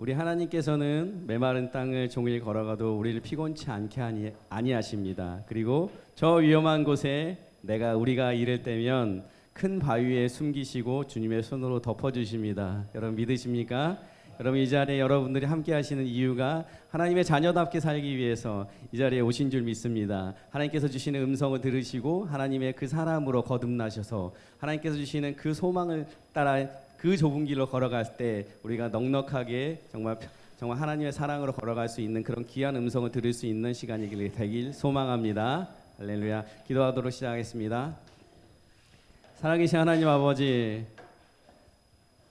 우리 하나님께서는 메마른 땅을 종일 걸어가도 우리를 피곤치 않게 아니하십니다. 그리고 저 위험한 곳에 우리가 이를 때면 큰 바위에 숨기시고 주님의 손으로 덮어주십니다. 여러분 믿으십니까? 여러분 이 자리에 여러분들이 함께 하시는 이유가 하나님의 자녀답게 살기 위해서 이 자리에 오신 줄 믿습니다. 하나님께서 주시는 음성을 들으시고 하나님의 그 사람으로 거듭나셔서 하나님께서 주시는 그 소망을 따라 그 좁은 길로 걸어갈 때 우리가 넉넉하게 정말 하나님의 사랑으로 걸어갈 수 있는 그런 귀한 음성을 들을 수 있는 시간이 되길 소망합니다. 할렐루야. 기도하도록 시작하겠습니다. 살아계신 하나님 아버지,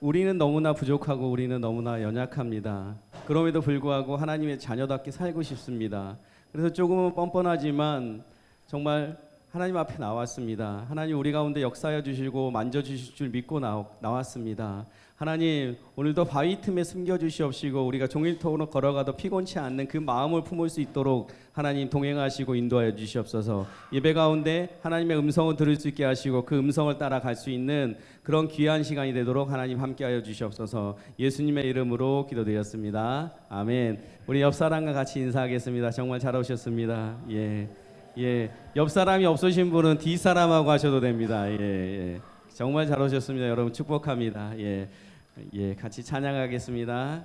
우리는 너무나 부족하고 우리는 너무나 연약합니다. 그럼에도 불구하고 하나님의 자녀답게 살고 싶습니다. 그래서 조금은 뻔뻔하지만 정말 하나님 앞에 나왔습니다. 하나님 우리 가운데 역사해 주시고 만져주실 줄 믿고 나왔습니다. 하나님 오늘도 바위 틈에 숨겨주시옵시고 우리가 종일토록 걸어가도 피곤치 않는 그 마음을 품을 수 있도록 하나님 동행하시고 인도하여 주시옵소서. 예배 가운데 하나님의 음성을 들을 수 있게 하시고 그 음성을 따라갈 수 있는 그런 귀한 시간이 되도록 하나님 함께하여 주시옵소서. 예수님의 이름으로 기도드렸습니다. 아멘. 우리 옆 사람과 같이 인사하겠습니다. 정말 잘 오셨습니다. 옆 사람이 없으신 분은 뒷 사람하고 하셔도 됩니다. 정말 잘 오셨습니다. 여러분 축복합니다. 같이 찬양하겠습니다.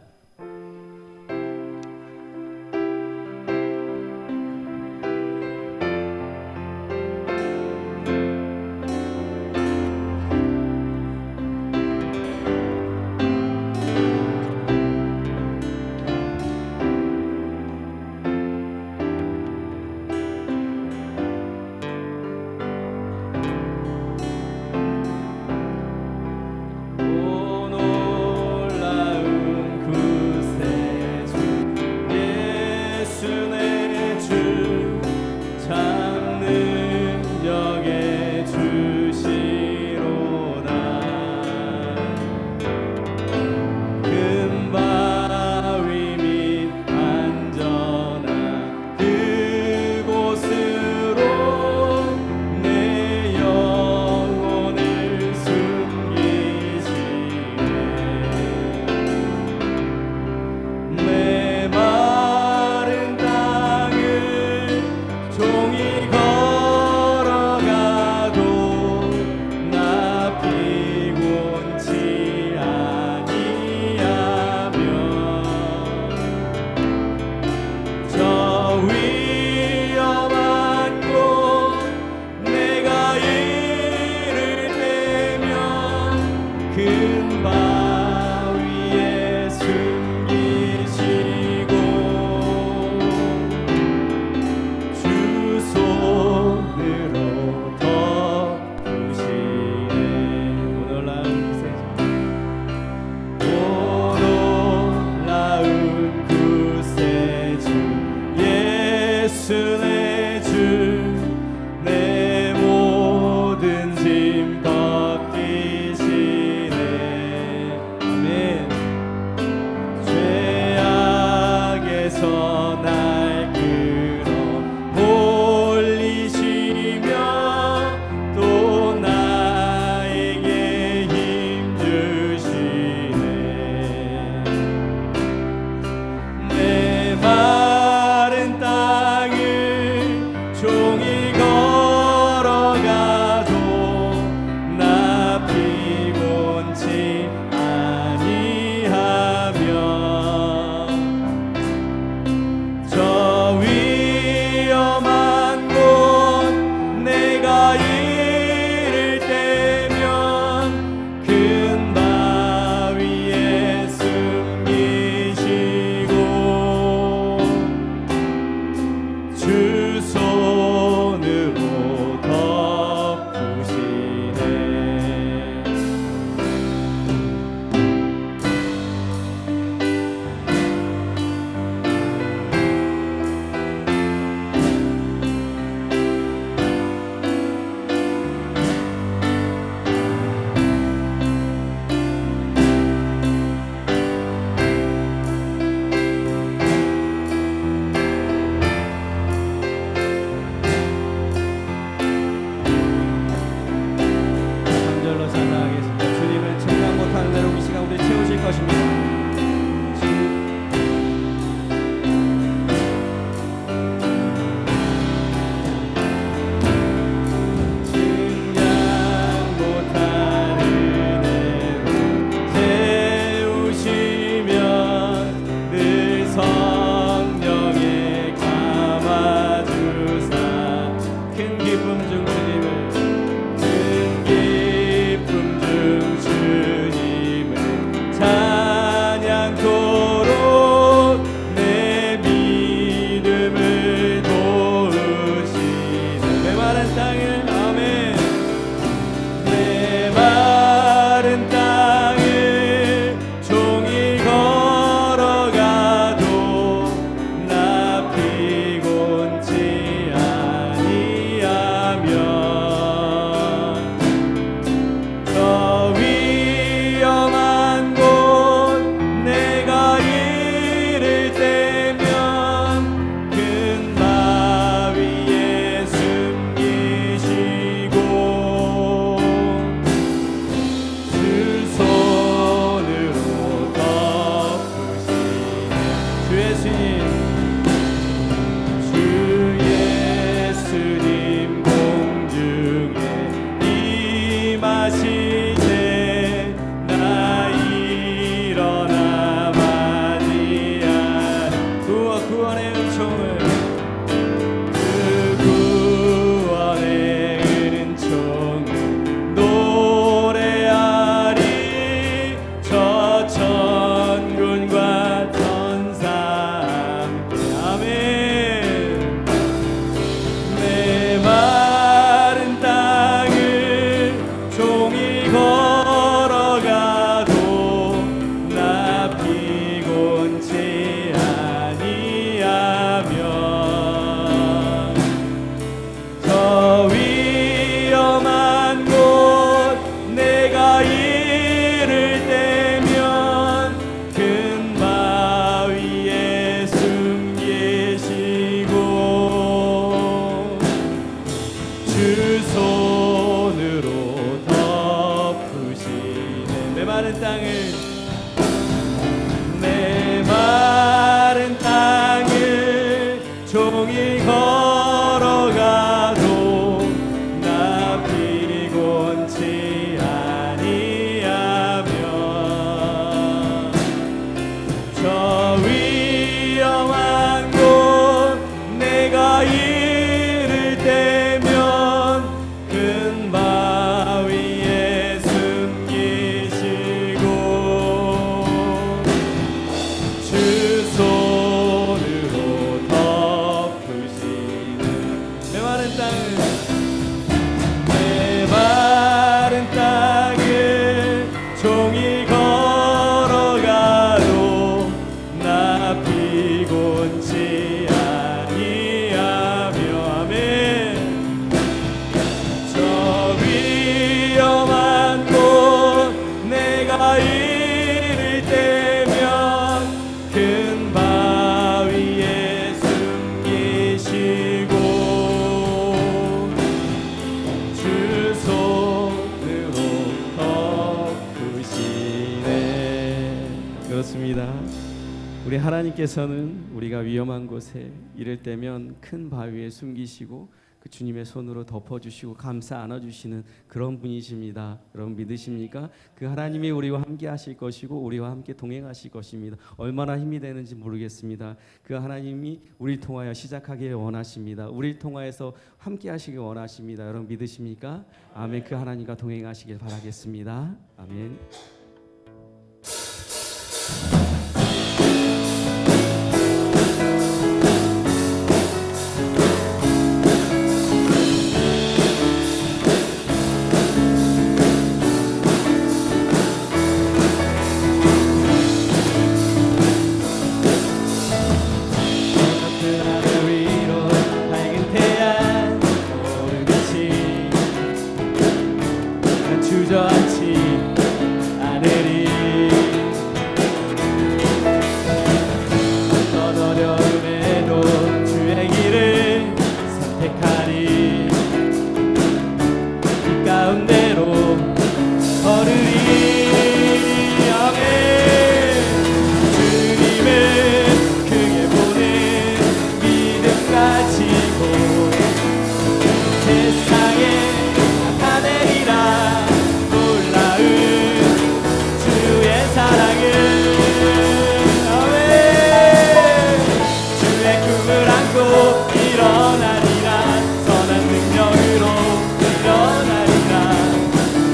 메마른 땅을 메마른 땅을 종일 걸어가도 나 피곤치 아니하며 저 위험한 곳 내가 이를 때면 큰 바위에 숨기시고 주 손으로 덮으시는 메마른 땅을 종일 걸어가도 나 피곤치 아니하며 아멘 저 위험한 곳 내가 이를 때면 큰 바위에 숨기시고 주 손으로 덮으시네. 그렇습니다. 우리 하나님께서는 우리가 위험한 곳에 이를 때면 큰 바위에 숨기시고 그 주님의 손으로 덮어주시고 감싸 안아주시는 그런 분이십니다. 여러분 믿으십니까? 그 하나님이 우리와 함께 하실 것이고 우리와 함께 동행하실 것입니다. 얼마나 힘이 되는지 모르겠습니다. 그 하나님이 우리를 통하여 시작하길 원하십니다. 우리를 통하여서 함께 하시길 원하십니다. 여러분 믿으십니까? 아멘. 그 하나님과 동행하시길 바라겠습니다. 아멘. 주저앉지 않으리 어떤 어려움에도 주의 길을 선택하리 이 가운데로 걸으리 아멘 주님을 크게 보는 믿음 가지고 세상에 나타내리라 사랑을 아멘 주의 꿈을 안고 일어나리라 선한 능력으로 일어나리라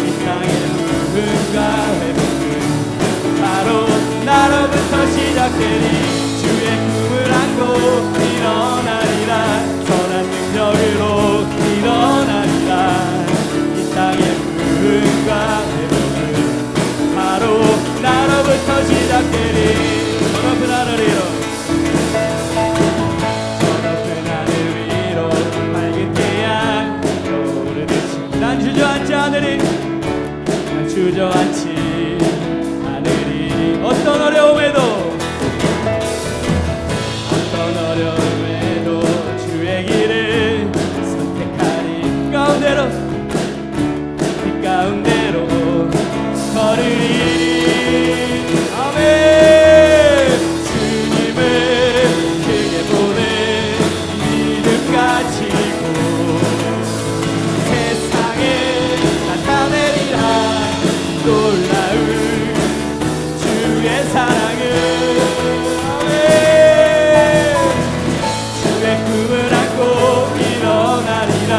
이 땅의 부흥과 회복은 바로 나로부터 시작되리 주의 꿈을 안고 일어나리라 선한 능력으로 일어나리라 이 땅의 부흥과 회복은 바로 나로부터 시작되리 저 높은 하늘 위로 저 높은 하늘 위로 밝은 태양 떠오르듯이 난 주저앉지 않으리 난 주저앉지 않으리 어떤 어려움에도 주의 길을 선택하리 가운데로 이 가운데로 걸으리 아멘 주님을 크게 보는 믿음 가지고 세상에 나타내리라 놀라운 주의 사랑을 아멘 주의 꿈을 안고 일어나리라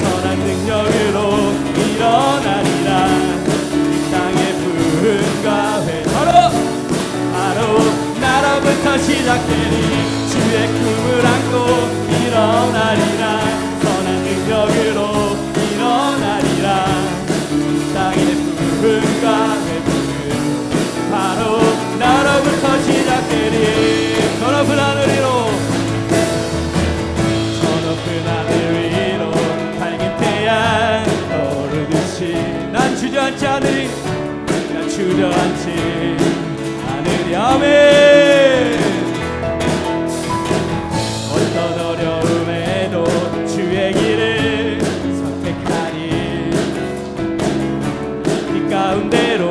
선한 능력으로 일어나리라 바로 나로부터 시작되니 주의 꿈을 안고 일어나리라 선한 능력으로 일어나리라 땅의 부흥과 회복은 바로 나로부터 시작되니 저 높은 하늘 위로 저 높은 하늘 위로 밝은 태양 떠오르듯이 난 주저앉지 않으리 주저앉지 않으리 아멘 어떤 어려움에도 주의 길을 선택하리 이 가운데로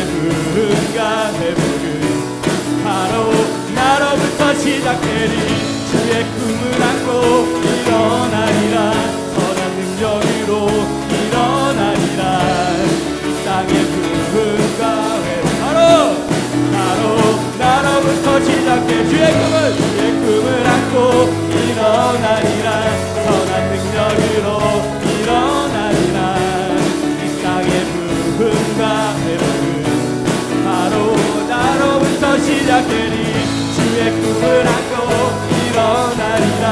부흥과 회복은 바로 나로부터 시작되리. 주의 꿈을 안고 일어나리라. 선한 능력으로 일어나리라. 이 땅의 부흥과 회복 바로 나로부터 시작돼. 주의 꿈을 안고 일어나리라. 선한 능력으로 일어나리라. 이 땅의 부흥과 회복은 바로 나로부터 시작되리. 주의 꿈을 안고 일어나리라.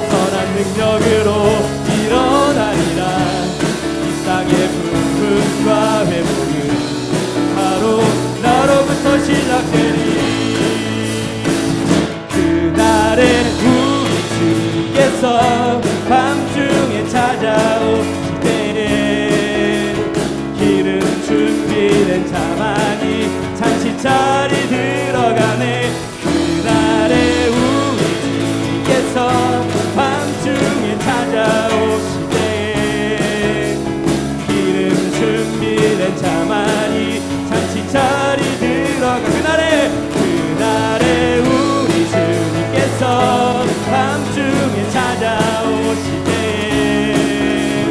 선한 능력으로 일어나리라. 이 땅의 부흥과 회복은 바로 나로부터 시작되리. 그날에 우리 주께서 밤중에 찾아오실 때에 기름 준비된 자만이 잔치자리 들어가네. 그날에 우리 주께서 밤중에 찾아오실 때에 기름 준비된 자만이 잔치자리 들어가. 그날에 우리 주님께서 밤중에 찾아오실 때에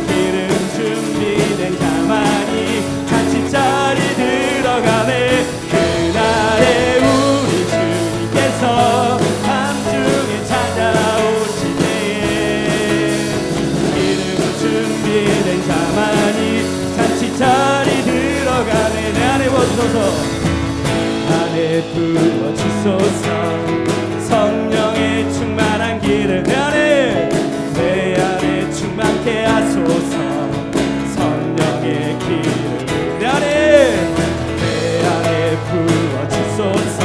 기름 준비된 자만이 잔치자리 들어가네. 그날에 우리 주님께서 밤중에 찾아오실 때에 기름 준비된 자만이 잔치자리 들어가네. 내 안에 부어주소서. 안에 부어주소서. 성령의 충만한 기름 내 안에 충만케 하소서. 성령의 기름 내 안에 부어주소서.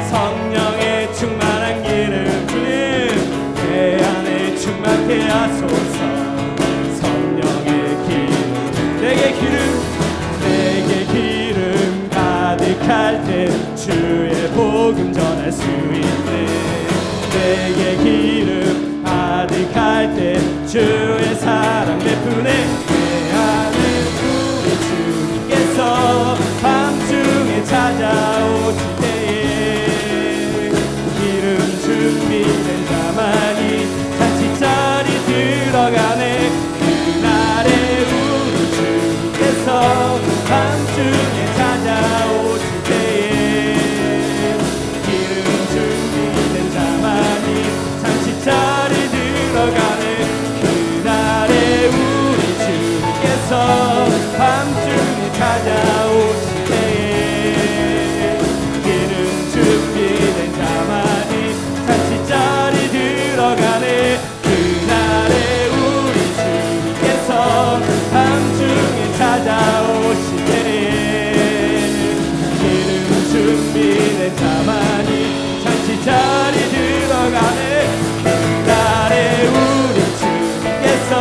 성령의 충만한 기름 주님 내 안에 충만케 하소서. 성령의 기름 내게 기름 가득할 때 주의 복음 전할 수 있네. 내게 기름 가득할 때 주의 사랑 베푸네. 내 안에 우리 주님께서 밤중에 찾아오실 때에 기름 준비된 자만이 잔치자리 들어가네. 그날에 우리 주님께서 밤중에 찾아오실 때에 기름 준비된 자만이 잔치자리 들어가네. 그날에 우리 주님께서 밤중에 찾아오실 때에 기름 준비된 자만이 잔치자리 들어가네. 그날에 우리 주님께서 밤중에 찾아오실 때에 기름 준비된 자만이 잔치자리 들어가네. 그날에 우리 주님께서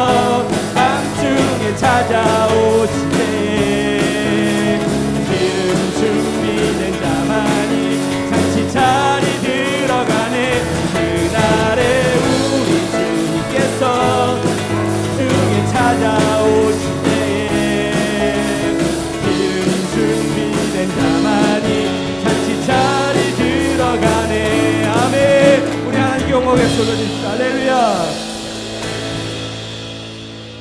밤중에 찾아오실 때에 기름 준비된 자만이 잔치자리 들어가네. 그날에 우리 주님께서 밤중에 찾아오실 때에 기름 준비된 자만이 잔치자리 들어가네. 아멘. 우리 하나님께 영광에 쏟아집시다. 할렐루야.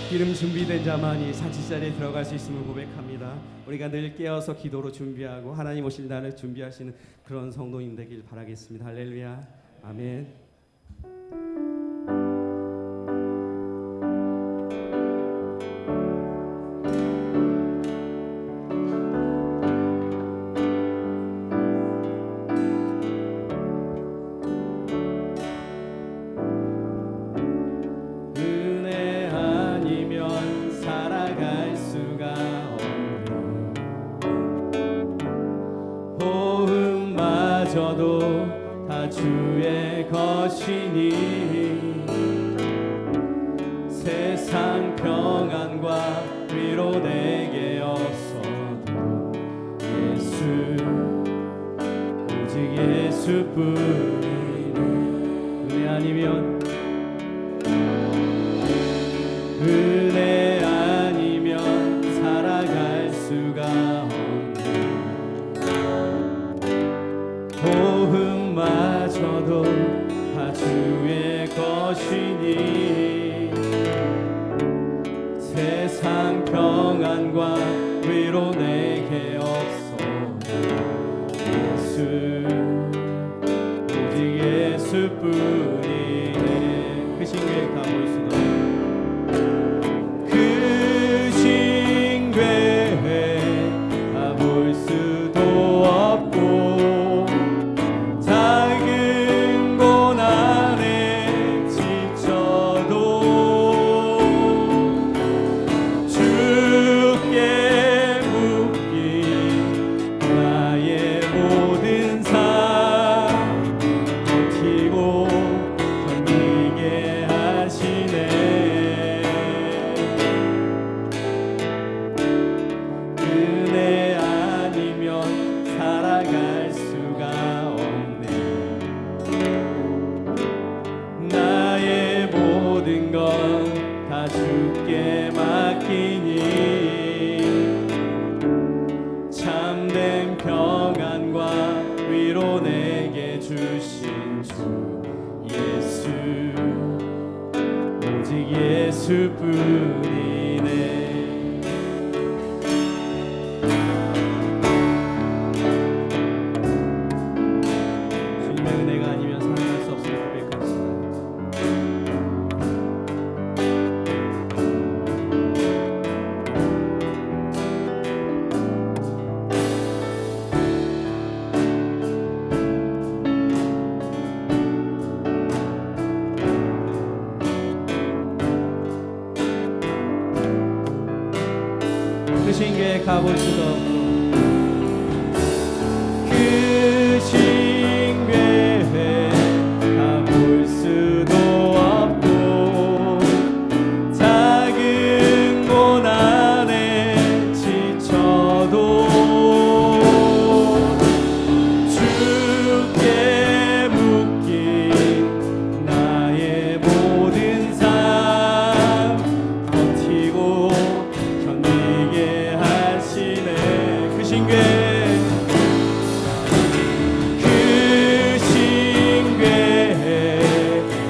기름 준비된 자만이 잔치자리에 들어갈 수 있음을 고백합니다. 우리가 늘 깨어서 기도로 준비하고 하나님 오실 날을 준비하시는 그런 성도님 되길 바라겠습니다. 할렐루야. 아멘. 저도 다 주의 것이니 세상 평안과 위로 내게 없어도 예수 오직 예수뿐이니 은혜 아니면 은혜 아니면 살아갈 수가 없네. 참된 평안과 위로 내게 주신 주 예수, 오직 예수뿐이네. 주님의 은혜가 아니면 살아갈 수 없음을 고백합시다. 그 신께 가볼 수도 없고 그 신께 가볼 수도 없고 작은 고난에 지쳐도 주께 묶인 나의 모든 삶 버티고 견디게 하시네. 그 신께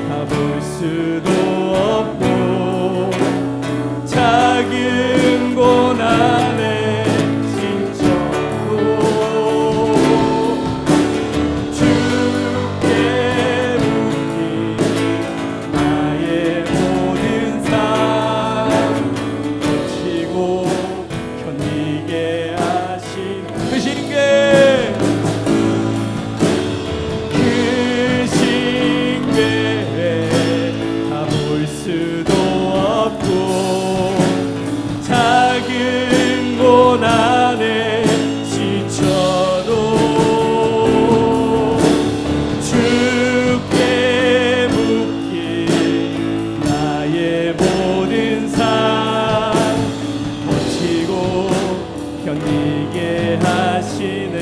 가볼 수도 없고 작은 고난에 지쳐도 주께 묶인 나의 모든 삶 버티고 견디게 하신 그 신께 가볼 수도 없고 작은 고난에 지쳐도 주께 묶인 나의 모든 삶 버티고 견디게 하시네.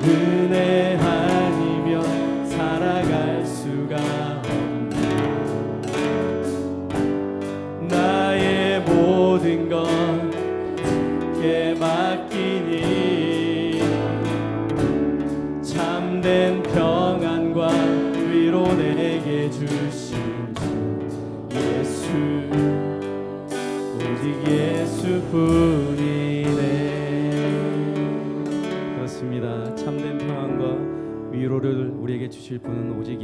은혜 아니면 살아갈 수가 없네. 나의 모든 것 주께 맡기니 참된 평안과 위로 내게 주신 주 예수, 오직 예수뿐이네. 그렇습니다. 참된 평안과 위로를 우리에게 주실 분은 오직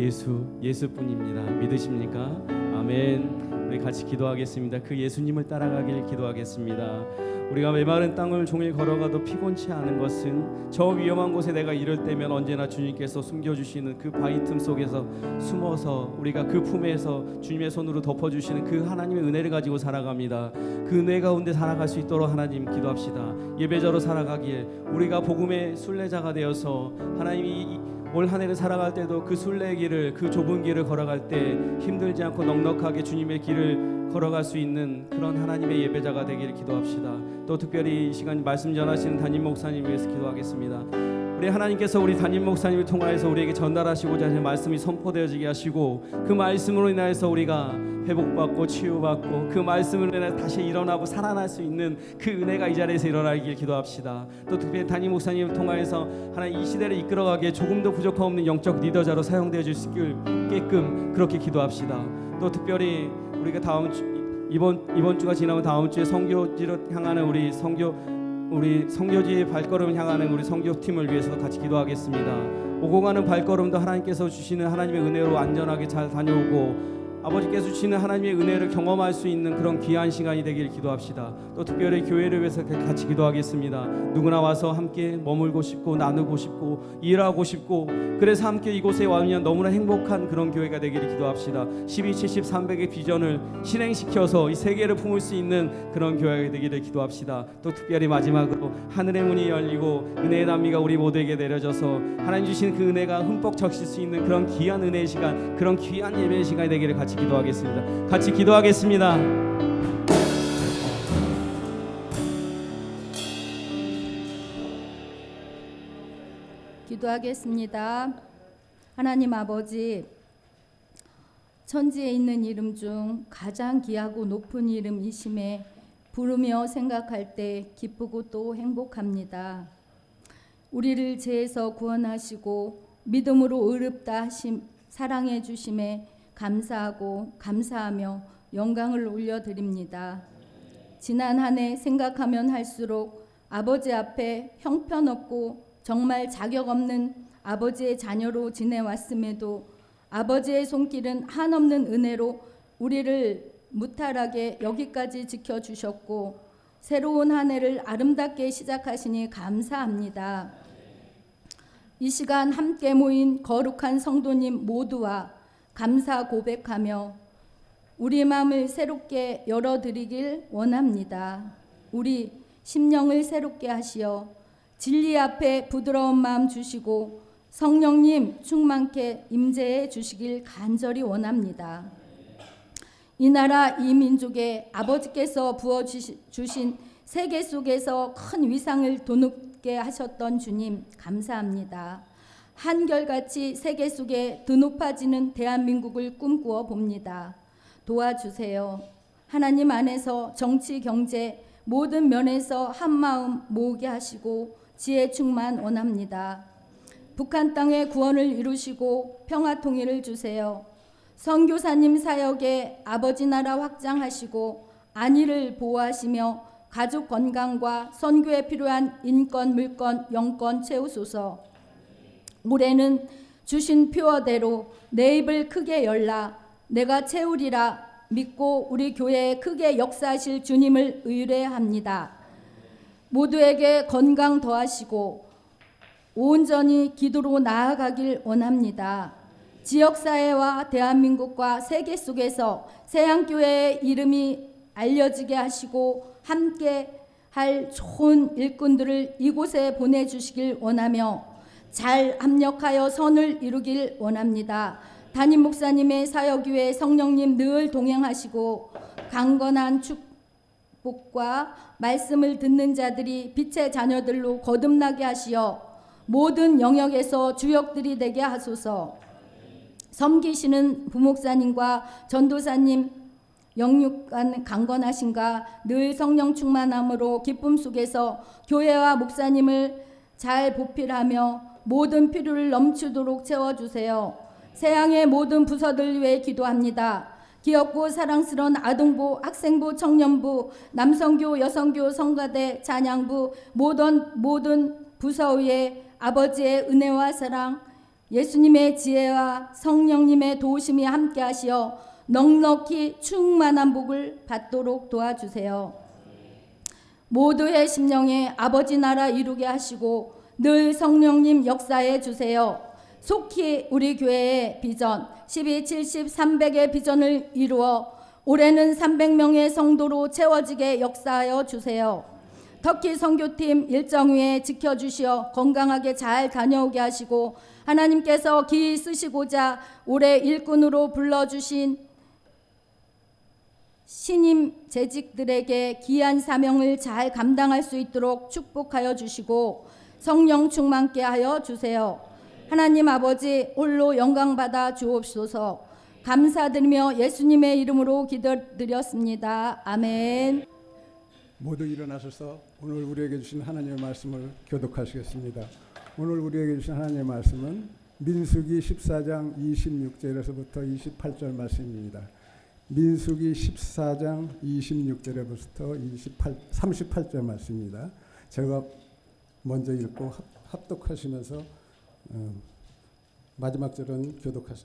예수뿐입니다. 믿으십니까? 아멘. 우리 같이 기도하겠습니다. 그 예수님을 따라가길 기도하겠습니다. 우리가 메마른 땅을 종일 걸어가도 피곤치 않은 것은 저 위험한 곳에 내가 이를 때면 언제나 주님께서 숨겨주시는 그 바위 틈 속에서 숨어서 우리가 그 품에서 주님의 손으로 덮어주시는 그 하나님의 은혜를 가지고 살아갑니다. 그 은혜 가운데 살아갈 수 있도록 하나님 기도합시다. 예배자로 살아가기에 우리가 복음의 순례자가 되어서 하나님이 올 한 해를 살아갈 때도 그 순례의 길을, 그 좁은 길을 걸어갈 때 힘들지 않고 넉넉하게 주님의 길을 걸어갈 수 있는 그런 하나님의 예배자가 되기를 기도합시다. 또 특별히 이 시간 말씀 전하시는 담임 목사님 위해서 기도하겠습니다. 우리 하나님께서 우리 담임 목사님을 통하여서 우리에게 전달하시고자 하는 말씀이 선포되어지게 하시고 그 말씀으로 인하여서 우리가 회복받고 치유받고 그 말씀으로 인해 다시 일어나고 살아날 수 있는 그 은혜가 이 자리에서 일어나길 기도합시다. 또 특별히 담임 목사님을 통하여서 하나님 이 시대를 이끌어가기에 조금도 부족함 없는 영적 리더자로 사용되어 주시게끔 그렇게 기도합시다. 또 특별히 우리가 이번 주가 지나면 다음 주에 선교지로 향하는 우리 선교지의 발걸음을 향하는 우리 선교팀을 위해서도 같이 기도하겠습니다. 오고 가는 발걸음도 하나님께서 주시는 하나님의 은혜로 안전하게 잘 다녀오고 아버지께서 주시는 하나님의 은혜를 경험할 수 있는 그런 귀한 시간이 되기를 기도합시다. 또 특별히 교회를 위해서 같이 기도하겠습니다. 누구나 와서 함께 머물고 싶고 나누고 싶고 일하고 싶고 그래서 함께 이곳에 와면 너무나 행복한 그런 교회가 되기를 기도합시다. 12, 70, 300의 비전을 실행시켜서 이 세계를 품을 수 있는 그런 교회가 되기를 기도합시다. 또 특별히 마지막으로 하늘의 문이 열리고 은혜의 남미가 우리 모두에게 내려져서 하나님 주신 그 은혜가 흠뻑 적실 수 있는 그런 귀한 은혜의 시간, 그런 귀한 예배의 시간이 되기를 같이 기도하겠습니다. 같이 기도하겠습니다. 기도하겠습니다. 하나님 아버지, 천지에 있는 이름 중 가장 귀하고 높은 이름이심에 부르며 생각할 때 기쁘고 또 행복합니다. 우리를 죄에서 구원하시고 믿음으로 의롭다 하심 사랑해 주심에 감사하고 감사하며 영광을 올려드립니다. 지난 한 해 생각하면 할수록 아버지 앞에 형편없고 정말 자격 없는 아버지의 자녀로 지내왔음에도 아버지의 손길은 한없는 은혜로 우리를 무탈하게 여기까지 지켜주셨고 새로운 한 해를 아름답게 시작하시니 감사합니다. 이 시간 함께 모인 거룩한 성도님 모두와 감사 고백하며 우리 마음을 새롭게 열어드리길 원합니다. 우리 심령을 새롭게 하시어 진리 앞에 부드러운 마음 주시고 성령님 충만케 임재해 주시길 간절히 원합니다. 이 나라 이 민족에 아버지께서 부어주신 세계 속에서 큰 위상을 드높게 하셨던 주님 감사합니다. 한결같이 세계 속에 드높아지는 대한민국을 꿈꾸어 봅니다. 도와주세요. 하나님 안에서 정치, 경제 모든 면에서 한마음 모으게 하시고 지혜 충만 원합니다. 북한 땅의 구원을 이루시고 평화 통일을 주세요. 선교사님 사역에 아버지 나라 확장하시고 안위를 보호하시며 가족 건강과 선교에 필요한 인권, 물권, 영권 채우소서. 올해는 주신 표어대로 내 입을 크게 열라 내가 채우리라 믿고 우리 교회에 크게 역사하실 주님을 의뢰합니다. 모두에게 건강 더하시고 온전히 기도로 나아가길 원합니다. 지역사회와 대한민국과 세계 속에서 세양교회의 이름이 알려지게 하시고 함께 할 좋은 일꾼들을 이곳에 보내주시길 원하며 잘 합력하여 선을 이루길 원합니다. 담임 목사님의 사역 위에 성령님 늘 동행하시고 강건한 축복과 말씀을 듣는 자들이 빛의 자녀들로 거듭나게 하시어 모든 영역에서 주역들이 되게 하소서. 섬기시는 부목사님과 전도사님 영육간 강건하신가 늘 성령 충만함으로 기쁨 속에서 교회와 목사님을 잘 보필하며 모든 필요를 넘치도록 채워주세요. 세양의 모든 부서들 위해 기도합니다. 귀엽고 사랑스러운 아동부, 학생부, 청년부, 남성교, 여성교, 성가대, 찬양부 모든 부서 위에 아버지의 은혜와 사랑, 예수님의 지혜와 성령님의 도우심이 함께 하시어 넉넉히 충만한 복을 받도록 도와주세요. 모두의 심령에 아버지 나라 이루게 하시고 늘 성령님 역사해 주세요. 속히 우리 교회의 비전 12, 70, 300의 비전을 이루어 올해는 300명의 성도로 채워지게 역사하여 주세요. 터키 선교팀 일정 위에 지켜주시어 건강하게 잘 다녀오게 하시고 하나님께서 기히 쓰시고자 올해 일꾼으로 불러주신 신임 재직들에게 귀한 사명을 잘 감당할 수 있도록 축복하여 주시고 성령 충만케 하여 주세요. 하나님 아버지 홀로 영광받아 주옵소서. 감사드리며 예수님의 이름으로 기도드렸습니다. 아멘. 모두 일어나셔서 오늘 우리에게 주신 하나님의 말씀을 교독하시겠습니다. 오늘 우리에게 주신 하나님의 말씀은 민수기 14장 26절에서부터 28절 말씀입니다. 민수기 14장 26절에부터 38절 말씀입니다. 제가 먼저 읽고 합독하시면서 마지막 절은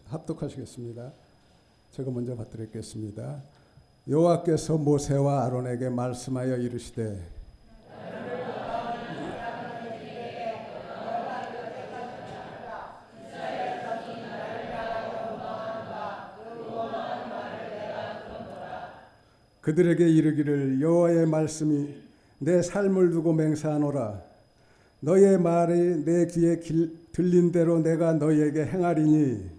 합독하시겠습니다. 제가 먼저 받드리겠습니다. 여호와께서 모세와 아론에게 말씀하여 이르시되 그들에게 이르기를 여호와의 말씀이 내 삶을 두고 맹세하노라. 너의 말이 내 귀에 들린 대로 내가 너희에게 행하리니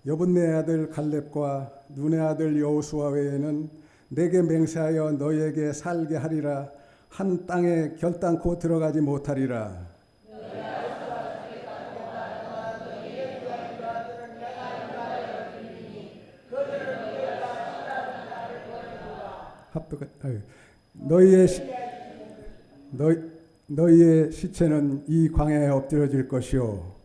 여분네 아들 갈렙과 눈의 아들 여호수아 외에는 내게 맹세하여 너희에게 살게 하리라. 한 땅에 결단코 들어가지 못하리라. 합독 너희의 너희의 시체는 이 광야에 엎드려질 것이요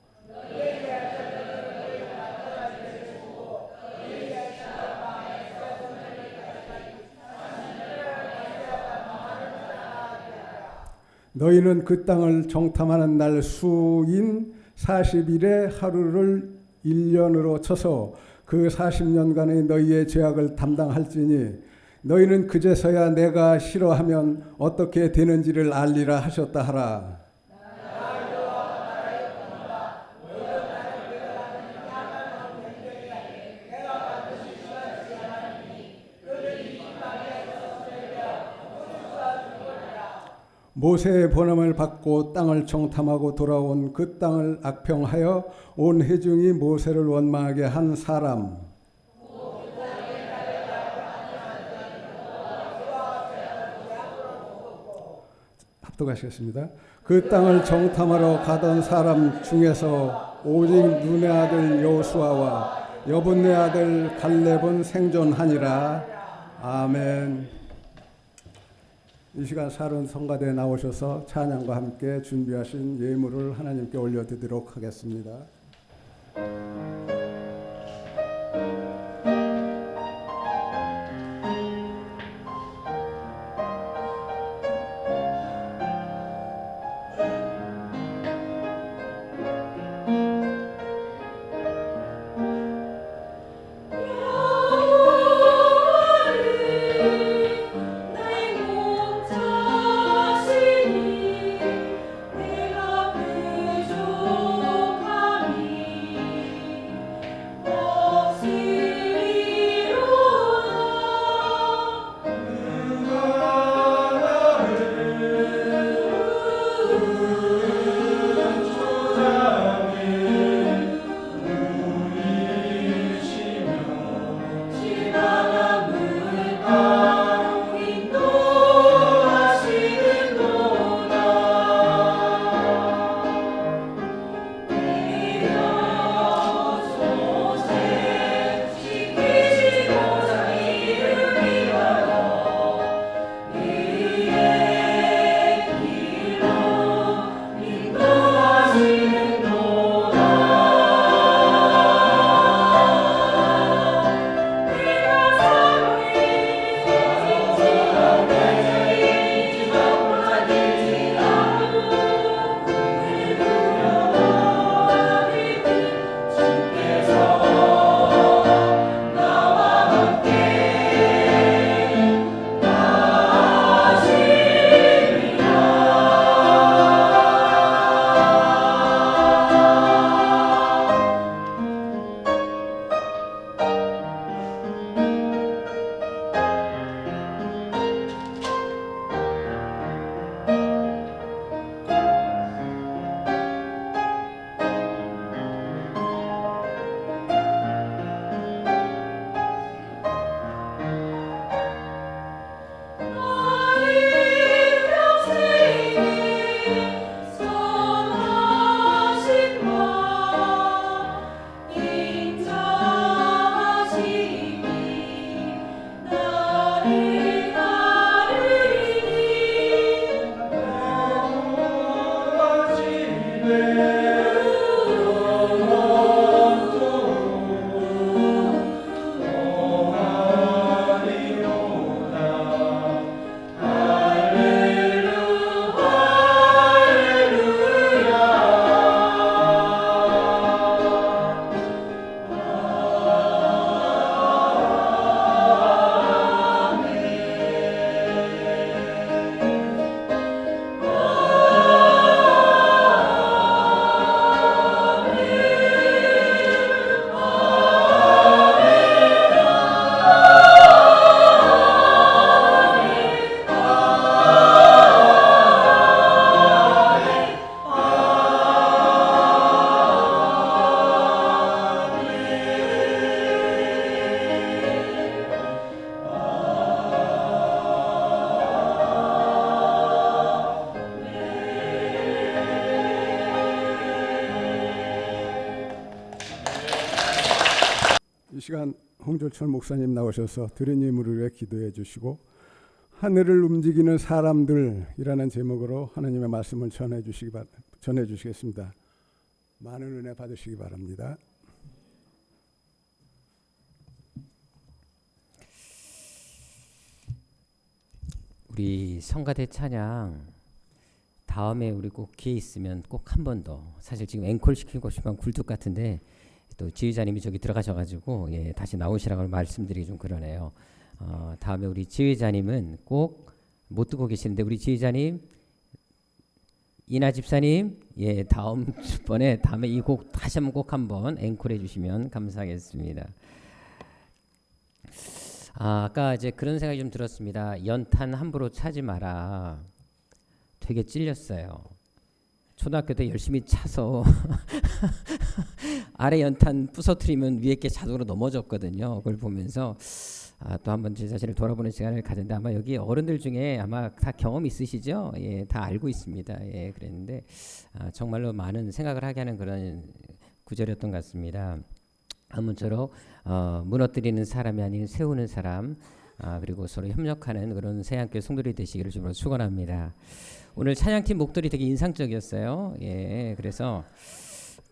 너희는 그 땅을 정탐하는 날 수인 40일의 하루를 1년으로 쳐서 그 40년간의 너희의 죄악을 담당할지니 너희는 그제서야 내가 싫어하면 어떻게 되는지를 알리라 하셨다 하라. 모세의 번함을 받고 땅을 정탐하고 돌아온 그 땅을 악평하여 온 회중이 모세를 원망하게 한 사람. 합독하시겠습니다. 그 땅을 정탐하러 가던 사람 중에서 오직 눈의 아들 여호수아와 여분의 아들 갈렙은 생존하니라. 아멘. 이 시간 사른 성가대에 나오셔서 찬양과 함께 준비하신 예물을 하나님께 올려드리도록 하겠습니다. 이 시간 홍조철 목사님 나오셔서 드린 예물을 위해 기도해 주시고 하늘을 움직이는 사람들이라는 제목으로 하나님의 말씀을 전해주시겠습니다. 많은 은혜 받으시기 바랍니다. 우리 성가대 찬양 다음에 우리 꼭 기회 있으면 꼭 한 번 더, 사실 지금 앵콜 시키고 싶으면 굴뚝 같은데 또 지휘자님이 저기 들어가셔가지고 다시 나오시라고 말씀드리기 좀 그러네요. 다음에 우리 지휘자님은 꼭 못 듣고 계시는데, 우리 지휘자님 이나 집사님, 다음에 이 곡 다시 한번 꼭 한번 앵콜해 주시면 감사하겠습니다. 아까 이제 그런 생각이 좀 들었습니다. 연탄 함부로 차지 마라. 되게 찔렸어요. 초등학교 때 열심히 차서 아래 연탄 부서뜨리면 위에 게 자동으로 넘어졌거든요. 그걸 보면서 또 한번 제 자신을 돌아보는 시간을 가졌는데, 아마 여기 어른들 중에 아마 다 경험 있으시죠? 다 알고 있습니다. 그랬는데 정말로 많은 생각을 하게 하는 그런 구절이었던 것 같습니다. 아무쪼록 무너뜨리는 사람이 아닌 세우는 사람, 그리고 서로 협력하는 그런 새학교 성도들이 되시기를 주로 축원합니다. 오늘 찬양팀 목도리 되게 인상적이었어요. 그래서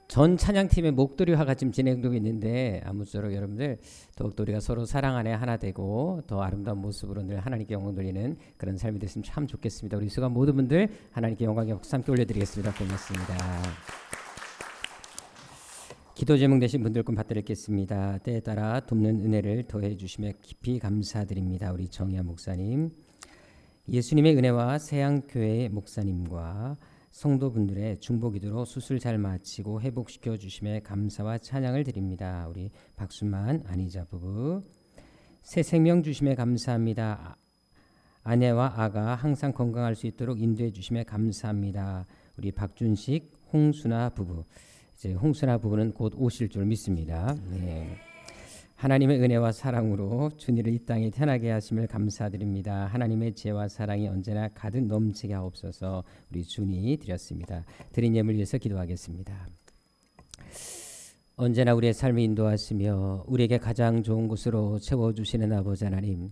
전 찬양팀의 목도리화가 지금 진행되고 있는데, 아무쪼록 여러분들 더욱더 우리가 서로 사랑 안에 하나 되고 더 아름다운 모습으로 늘 하나님께 영광 돌리는 그런 삶이 됐으면 참 좋겠습니다. 우리 수고한 모든 분들 하나님께 영광의 박수 함께 올려드리겠습니다. 고맙습니다. 기도 제목 되신 분들께 받드리겠습니다. 때에 따라 돕는 은혜를 더해 주심에 깊이 감사드립니다. 우리 정희아 목사님, 예수님의 은혜와 세양교회 목사님과 성도분들의 중보기도로 수술 잘 마치고 회복시켜 주심에 감사와 찬양을 드립니다. 우리 박순만 안희자 부부, 새 생명 주심에 감사합니다. 아내와 아가 항상 건강할 수 있도록 인도해 주심에 감사합니다. 우리 박준식, 홍순아 부부, 이제 홍순아 부부는 곧 오실 줄 믿습니다. 하나님의 은혜와 사랑으로 주님을 이 땅에 태어나게 하심을 감사드립니다. 하나님의 지혜와 사랑이 언제나 가득 넘치게 하옵소서. 우리 주니 드렸습니다. 드린 예물 위해서 기도하겠습니다. 언제나 우리의 삶을 인도하시며 우리에게 가장 좋은 곳으로 채워주시는 아버지 하나님,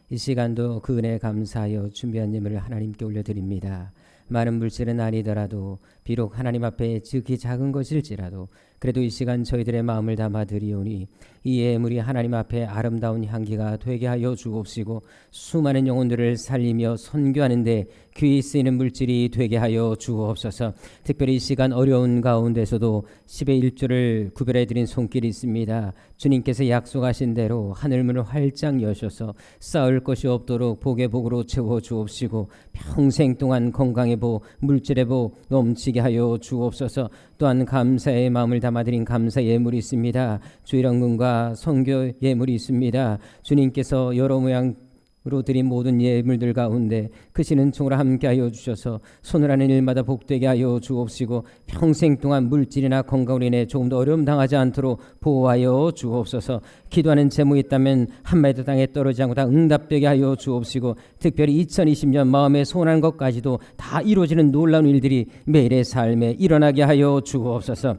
이 시간도 그 은혜에 감사하여 준비한 예물을 하나님께 올려드립니다. 많은 물질은 아니더라도, 비록 하나님 앞에 지극히 작은 것일지라도 그래도 이 시간 저희들의 마음을 담아 드리오니 이 예물이 하나님 앞에 아름다운 향기가 되게 하여 주옵시고, 수많은 영혼들을 살리며 선교하는 데 귀히 쓰이는 물질이 되게 하여 주옵소서. 특별히 이 시간 어려운 가운데서도 10의 1조를 구별해 드린 손길이 있습니다. 주님께서 약속하신 대로 하늘문을 활짝 여셔서 쌓을 것이 없도록 복의 복으로 채워 주옵시고, 평생 동안 건강의 복, 물질의 복 넘치게 하여 주옵소서. 또한 감사의 마음을 담아드린 감사 예물이 있습니다. 주일원금과 선교 예물이 있습니다. 주님께서 여러 모양으로 드린 모든 예물들 가운데 크시는 총으로 함께하여 주셔서 손을 하는 일마다 복되게 하여 주옵시고, 평생 동안 물질이나 건강으로 인해 조금 더 어려움 당하지 않도록 보호하여 주옵소서. 기도하는 제목이 있다면 한마디도 땅에 떨어지지 않고 다 응답되게 하여 주옵시고, 특별히 2020년 마음에 소원한 것까지도 다 이루어지는 놀라운 일들이 매일의 삶에 일어나게 하여 주옵소서.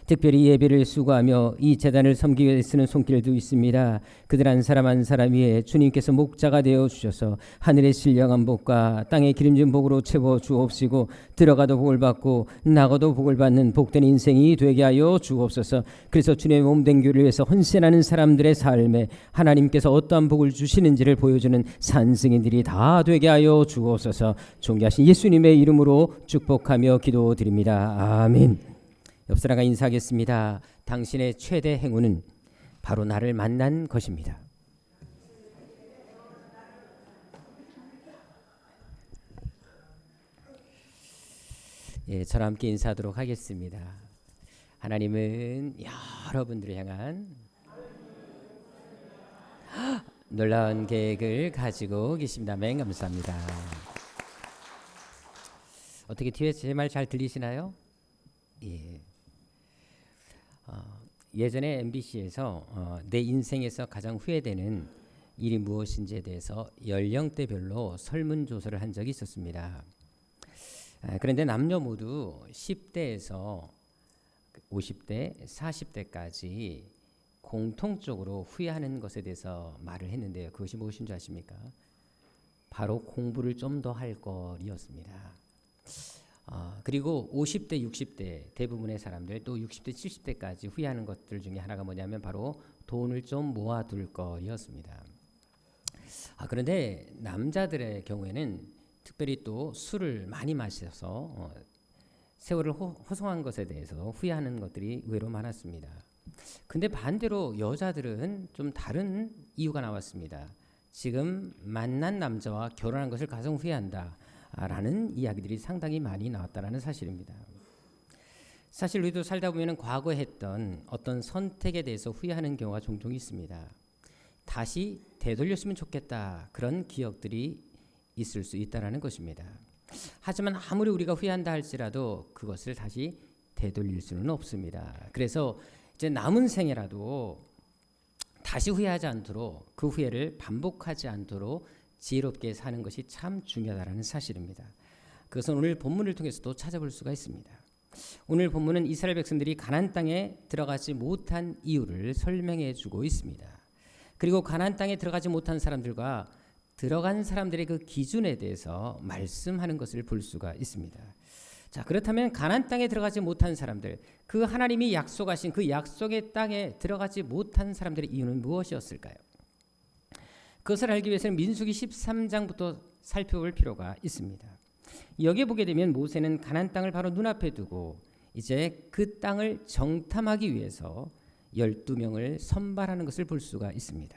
특별히 예배를 수고하며 이 재단을 섬기기 위해 쓰는 손길도 있습니다. 그들 한 사람 한 사람 위에 주님께서 목자가 되어 주셔서 하늘의 신령한 복과 땅의 기름진 복으로 채워 주옵시고, 들어가도 복을 받고 나가도 복을 받는 복된 인생이 되게 하여 주옵소서. 그래서 주님의 몸된 교회를 위해서 헌신하는 사람들의 삶에 하나님께서 어떠한 복을 주시는지를 보여주는 산승인들이 다 되게 하여 주옵소서. 존귀하신 예수님의 이름으로 축복하며 기도드립니다. 아멘. 옆 사람과 인사하겠습니다. 당신의 최대 행운은 바로 나를 만난 것입니다. 저와 함께 인사하도록 하겠습니다. 하나님은 여러분들을 향한 놀라운 계획을 가지고 계십니다. 아멘. 감사합니다. 어떻게 뒤에 제 말 잘 들리시나요? 예전에 MBC에서 내 인생에서 가장 후회되는 일이 무엇인지에 대해서 연령대별로 설문조사를 한 적이 있었습니다. 그런데 남녀 모두 10대에서 50대, 40대까지 공통적으로 후회하는 것에 대해서 말을 했는데요. 그것이 무엇인 줄 아십니까? 바로 공부를 좀 더 할 것이었습니다. 그리고 50대, 60대 대부분의 사람들 또 60대, 70대까지 후회하는 것들 중에 하나가 뭐냐면 바로 돈을 좀 모아둘 것이었습니다. 그런데 남자들의 경우에는 특별히 또 술을 많이 마셔서 세월을 호송한 것에 대해서 후회하는 것들이 의외로 많았습니다. 근데 반대로 여자들은 좀 다른 이유가 나왔습니다. 지금 만난 남자와 결혼한 것을 가장 후회한다 라는 이야기들이 상당히 많이 나왔다는 사실입니다. 사실 우리도 살다 보면 과거에 했던 어떤 선택에 대해서 후회하는 경우가 종종 있습니다. 다시 되돌렸으면 좋겠다 그런 기억들이 있을 수 있다는 것입니다. 하지만 아무리 우리가 후회한다 할지라도 그것을 다시 되돌릴 수는 없습니다. 그래서 이제 남은 생애라도 다시 후회하지 않도록 그 후회를 반복하지 않도록 지혜롭게 사는 것이 참 중요하다는 사실입니다. 그것은 오늘 본문을 통해서도 찾아볼 수가 있습니다. 오늘 본문은 이스라엘 백성들이 가나안 땅에 들어가지 못한 이유를 설명해 주고 있습니다. 그리고 가나안 땅에 들어가지 못한 사람들과 들어간 사람들의 그 기준에 대해서 말씀하는 것을 볼 수가 있습니다. 자, 그렇다면 가나안 땅에 들어가지 못한 사람들, 그 하나님이 약속하신 그 약속의 땅에 들어가지 못한 사람들의 이유는 무엇이었을까요? 그것을 알기 위해서는 민수기 13장부터 살펴볼 필요가 있습니다. 여기에 보게 되면 모세는 가나안 땅을 바로 눈앞에 두고 이제 그 땅을 정탐하기 위해서 12명을 선발하는 것을 볼 수가 있습니다.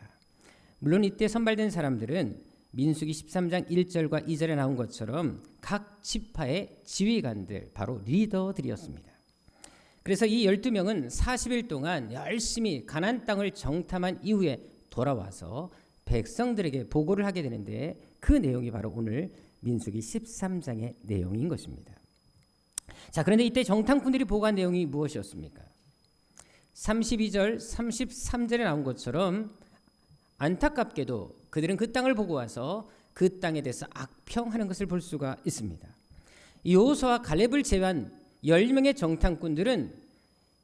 물론 이때 선발된 사람들은 민수기 13장 1절과 2절에 나온 것처럼 각 지파의 지휘관들, 바로 리더들이었습니다. 그래서 이 12명은 40일 동안 열심히 가나안 땅을 정탐한 이후에 돌아와서 백성들에게 보고를 하게 되는데 그 내용이 바로 오늘 민수기 13장의 내용인 것입니다. 자, 그런데 이때 정탐꾼들이 보고한 내용이 무엇이었습니까? 32절, 33절에 나온 것처럼 안타깝게도 그들은 그 땅을 보고 와서 그 땅에 대해서 악평하는 것을 볼 수가 있습니다. 여호수아와 갈렙을 제외한 10명의 정탐꾼들은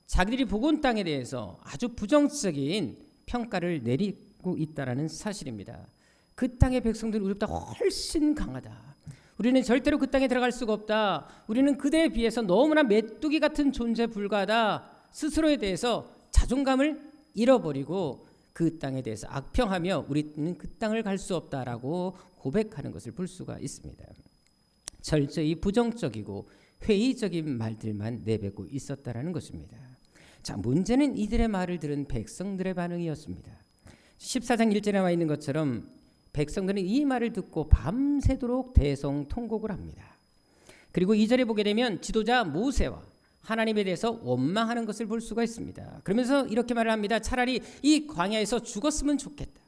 자기들이 보고 온 땅에 대해서 아주 부정적인 평가를 내리고 있다는 사실입니다. 그 땅의 백성들은 우리보다 훨씬 강하다. 우리는 절대로 그 땅에 들어갈 수가 없다. 우리는 그들에 비해서 너무나 메뚜기 같은 존재에 불과하다. 스스로에 대해서 자존감을 잃어버리고 그 땅에 대해서 악평하며 우리는 그 땅을 갈 수 없다라고 고백하는 것을 볼 수가 있습니다. 철저히 부정적이고 회의적인 말들만 내뱉고 있었다라는 것입니다. 자, 문제는 이들의 말을 들은 백성들의 반응이었습니다. 14장 1절에 나와 있는 것처럼 백성들은 이 말을 듣고 밤새도록 대성통곡을 합니다. 그리고 2절에 보게 되면 지도자 모세와 하나님에 대해서 원망하는 것을 볼 수가 있습니다. 그러면서 이렇게 말을 합니다. 차라리 이 광야에서 죽었으면 좋겠다.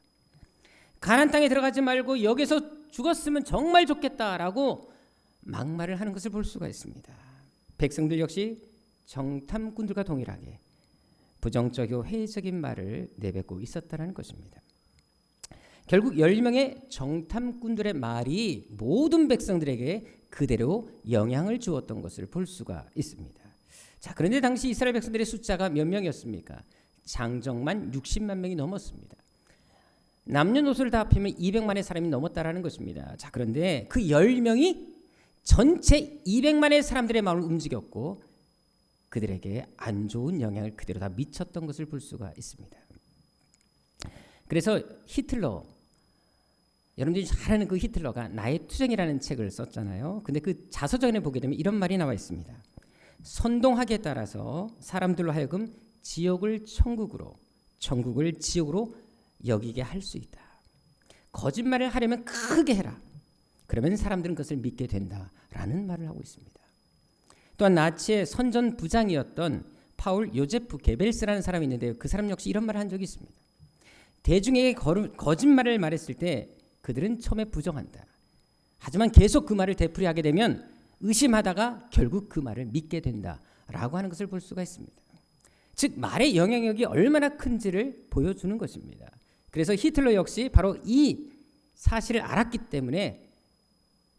가나안 땅에 들어가지 말고 여기서 죽었으면 정말 좋겠다라고 막말을 하는 것을 볼 수가 있습니다. 백성들 역시 정탐꾼들과 동일하게 부정적이고 회의적인 말을 내뱉고 있었다는 것입니다. 결국 10명의 정탐꾼들의 말이 모든 백성들에게 그대로 영향을 주었던 것을 볼 수가 있습니다. 자, 그런데 당시 이스라엘 백성들의 숫자가 몇 명이었습니까? 장정만 60만 명이 넘었습니다. 남녀노소를 다 합하면 200만의 사람이 넘었다라는 것입니다. 자, 그런데 그 10명이 전체 200만의 사람들의 마음을 움직였고 그들에게 안 좋은 영향을 그대로 다 미쳤던 것을 볼 수가 있습니다. 그래서 히틀러, 여러분들이 잘 아는 그 히틀러가 나의 투쟁이라는 책을 썼잖아요. 근데 그 자서전에 보게 되면 이런 말이 나와 있습니다. 선동하기에 따라서 사람들로 하여금 지옥을 천국으로, 천국을 지옥으로 여기게 할 수 있다. 거짓말을 하려면 크게 해라. 그러면 사람들은 그것을 믿게 된다라는 말을 하고 있습니다. 또한 나치의 선전 부장이었던 파울 요제프 게벨스라는 사람이 있는데요. 그 사람 역시 이런 말을 한 적이 있습니다. 대중에게 거짓말을 말했을 때 그들은 처음에 부정한다. 하지만 계속 그 말을 되풀이하게 되면 의심하다가 결국 그 말을 믿게 된다라고 하는 것을 볼 수가 있습니다. 즉 말의 영향력이 얼마나 큰지를 보여주는 것입니다. 그래서 히틀러 역시 바로 이 사실을 알았기 때문에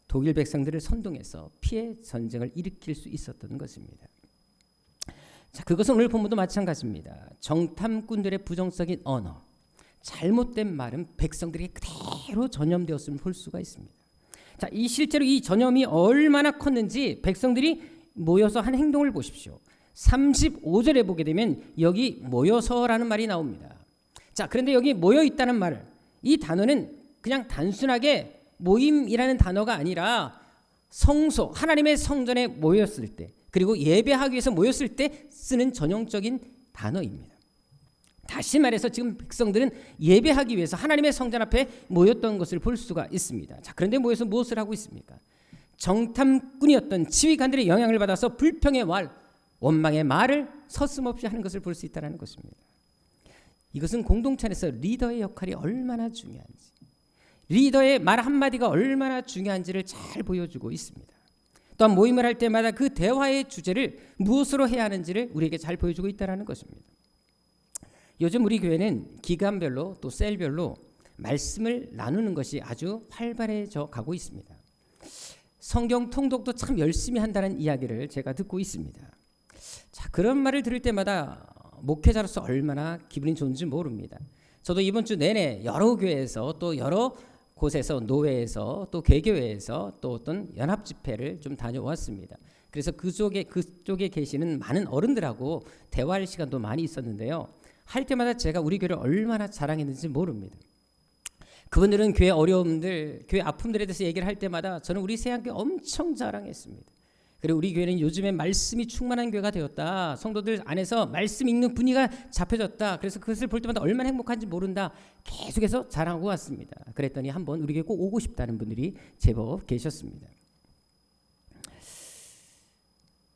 독일 백성들을 선동해서 피해 전쟁을 일으킬 수 있었던 것입니다. 자, 그것은 오늘 본문도 마찬가지입니다. 정탐꾼들의 부정적인 언어, 잘못된 말은 백성들에게 그대로 전염되었음을 볼 수가 있습니다. 자, 이 실제로 이 전염이 얼마나 컸는지 백성들이 모여서 한 행동을 보십시오. 35절에 보게 되면 여기 모여서라는 말이 나옵니다. 자, 그런데 여기 모여 있다는 말, 이 단어는 그냥 단순하게 모임이라는 단어가 아니라 성소, 하나님의 성전에 모였을 때, 그리고 예배하기 위해서 모였을 때 쓰는 전형적인 단어입니다. 다시 말해서 지금 백성들은 예배하기 위해서 하나님의 성전 앞에 모였던 것을 볼 수가 있습니다. 자, 그런데 모여서 무엇을 하고 있습니까? 정탐꾼이었던 지휘관들의 영향을 받아서 불평의 말, 원망의 말을 서슴없이 하는 것을 볼 수 있다는 것입니다. 이것은 공동체 안에서 리더의 역할이 얼마나 중요한지, 리더의 말 한마디가 얼마나 중요한지를 잘 보여주고 있습니다. 또한 모임을 할 때마다 그 대화의 주제를 무엇으로 해야 하는지를 우리에게 잘 보여주고 있다는 것입니다. 요즘 우리 교회는 기간별로 또 셀별로 말씀을 나누는 것이 아주 활발해져 가고 있습니다. 성경 통독도 참 열심히 한다는 이야기를 제가 듣고 있습니다. 자, 그런 말을 들을 때마다 목회자로서 얼마나 기분이 좋은지 모릅니다. 저도 이번 주 내내 여러 교회에서 또 여러 곳에서 노회에서 또 개교회에서 또 어떤 연합 집회를 좀 다녀왔습니다. 그래서 그쪽에 계시는 많은 어른들하고 대화할 시간도 많이 있었는데요. 할 때마다 제가 우리 교회를 얼마나 자랑했는지 모릅니다. 그분들은 교회 어려움들, 교회 아픔들에 대해서 얘기를 할 때마다 저는 우리 새한교회 엄청 자랑했습니다. 그리고 우리 교회는 요즘에 말씀이 충만한 교회가 되었다. 성도들 안에서 말씀 읽는 분위기가 잡혀졌다. 그래서 그것을 볼 때마다 얼마나 행복한지 모른다. 계속해서 자랑하고 왔습니다. 그랬더니 한번 우리 교회 꼭 오고 싶다는 분들이 제법 계셨습니다.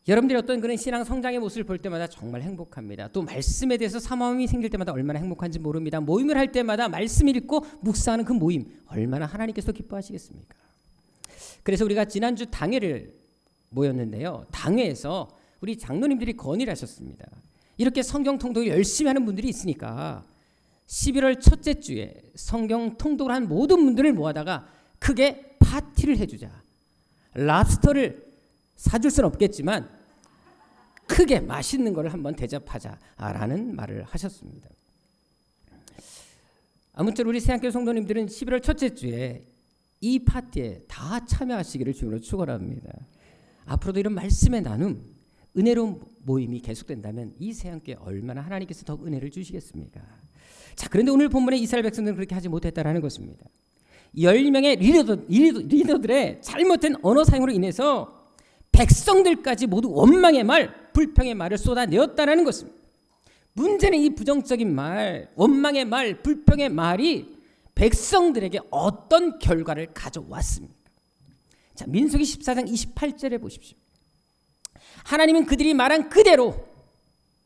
여러분들이 어떤 그런 신앙 성장의 모습을 볼 때마다 정말 행복합니다. 또 말씀에 대해서 사모함이 생길 때마다 얼마나 행복한지 모릅니다. 모임을 할 때마다 말씀 읽고 묵상하는 그 모임 얼마나 하나님께서 기뻐하시겠습니까? 그래서 우리가 지난주 당회를 모였는데요. 당회에서 우리 장로님들이 건의를 하셨습니다. 이렇게 성경 통독을 열심히 하는 분들이 있으니까 11월 첫째 주에 성경 통독을 한 모든 분들을 모아다가 크게 파티를 해주자. 랍스터를 사줄 수는 없겠지만 크게 맛있는 걸 한번 대접하자라는 말을 하셨습니다. 아무쪼록 우리 새한교회 성도님들은 11월 첫째 주에 이 파티에 다 참여하시기를 주님으로 축원합니다. 앞으로도 이런 말씀의 나눔, 은혜로운 모임이 계속된다면 이 새한교회 얼마나 하나님께서 더 은혜를 주시겠습니까? 자, 그런데 오늘 본문에 이스라엘 백성들은 그렇게 하지 못했다라는 것입니다. 10명의 리더들의 잘못된 언어 사용으로 인해서 백성들까지 모두 원망의 말, 불평의 말을 쏟아내었다는 것입니다. 문제는 이 부정적인 말, 원망의 말, 불평의 말이 백성들에게 어떤 결과를 가져왔습니까? 자, 민수기 14장 28절에 보십시오. 하나님은 그들이 말한 그대로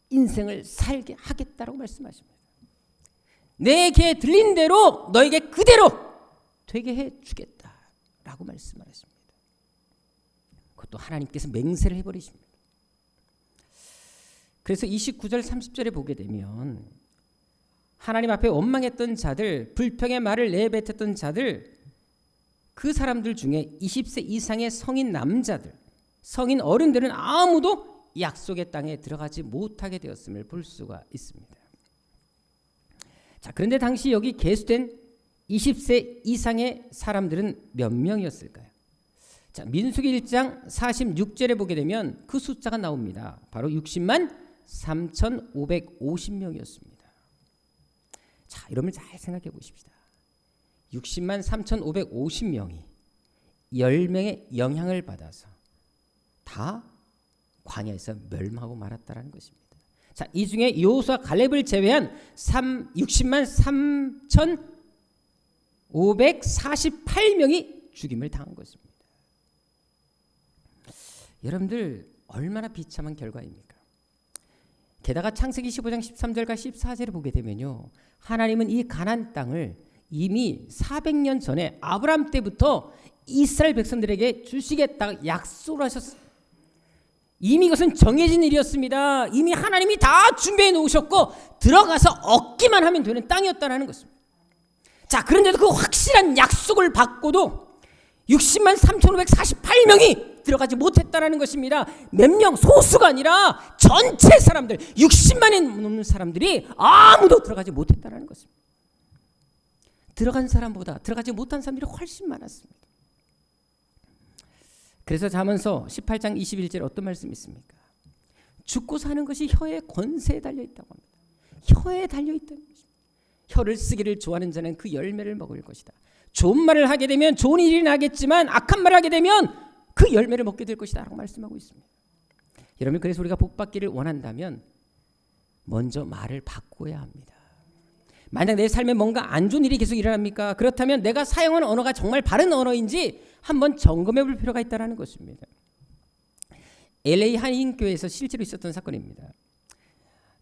인생을 살게 하겠다라고 말씀하십니다. 내 귀에 들린 대로 너에게 그대로 되게 해주겠다라고 말씀하십니다. 그것도 하나님께서 맹세를 해버리십니다. 그래서 29절 30절에 보게 되면 하나님 앞에 원망했던 자들, 불평의 말을 내뱉었던 자들, 그 사람들 중에 20세 이상의 성인 남자들, 성인 어른들은 아무도 약속의 땅에 들어가지 못하게 되었음을 볼 수가 있습니다. 자, 그런데 당시 여기 계수된 20세 이상의 사람들은 몇 명이었을까요? 자, 민수기 1장 46절에 보게 되면 그 숫자가 나옵니다. 바로 60만 3,550명이었습니다. 자, 여러분 잘 생각해 보십시다. 60만 3,550명이 10명의 영향을 받아서 다 광야에서 멸망하고 말았다라는 것입니다. 자, 이 중에 여호수아 갈렙을 제외한 60만 3,548명이 죽임을 당한 것입니다. 여러분들 얼마나 비참한 결과입니까? 게다가 창세기 15장 13절과 14절을 보게 되면요, 하나님은 이 가나안 땅을 이미 400년 전에 아브라함 때부터 이스라엘 백성들에게 주시겠다고 약속을 하셨습니다. 이미 이것은 정해진 일이었습니다. 이미 하나님이 다 준비해 놓으셨고 들어가서 얻기만 하면 되는 땅이었다는 것입니다. 자, 그런데도 그 확실한 약속을 받고도 60만 3,548명이 들어가지 못했다는 것입니다. 몇 명, 소수가 아니라 전체 사람들, 60만이 넘는 사람들이 아무도 들어가지 못했다는 것입니다. 들어간 사람보다 들어가지 못한 사람들이 훨씬 많았습니다. 그래서 잠언서 18장 21절 어떤 말씀이 있습니까? 죽고 사는 것이 혀의 권세에 달려있다고 합니다. 혀에 달려있다는 것입니다. 혀를 쓰기를 좋아하는 자는 그 열매를 먹을 것이다. 좋은 말을 하게 되면 좋은 일이 나겠지만 악한 말을 하게 되면 그 열매를 먹게 될 것이다 라고 말씀하고 있습니다. 여러분, 그래서 우리가 복받기를 원한다면 먼저 말을 바꿔야 합니다. 만약 내 삶에 뭔가 안 좋은 일이 계속 일어납니까? 그렇다면 내가 사용하는 언어가 정말 바른 언어인지 한번 점검해 볼 필요가 있다는 것입니다. LA 한인교회에서 실제로 있었던 사건입니다.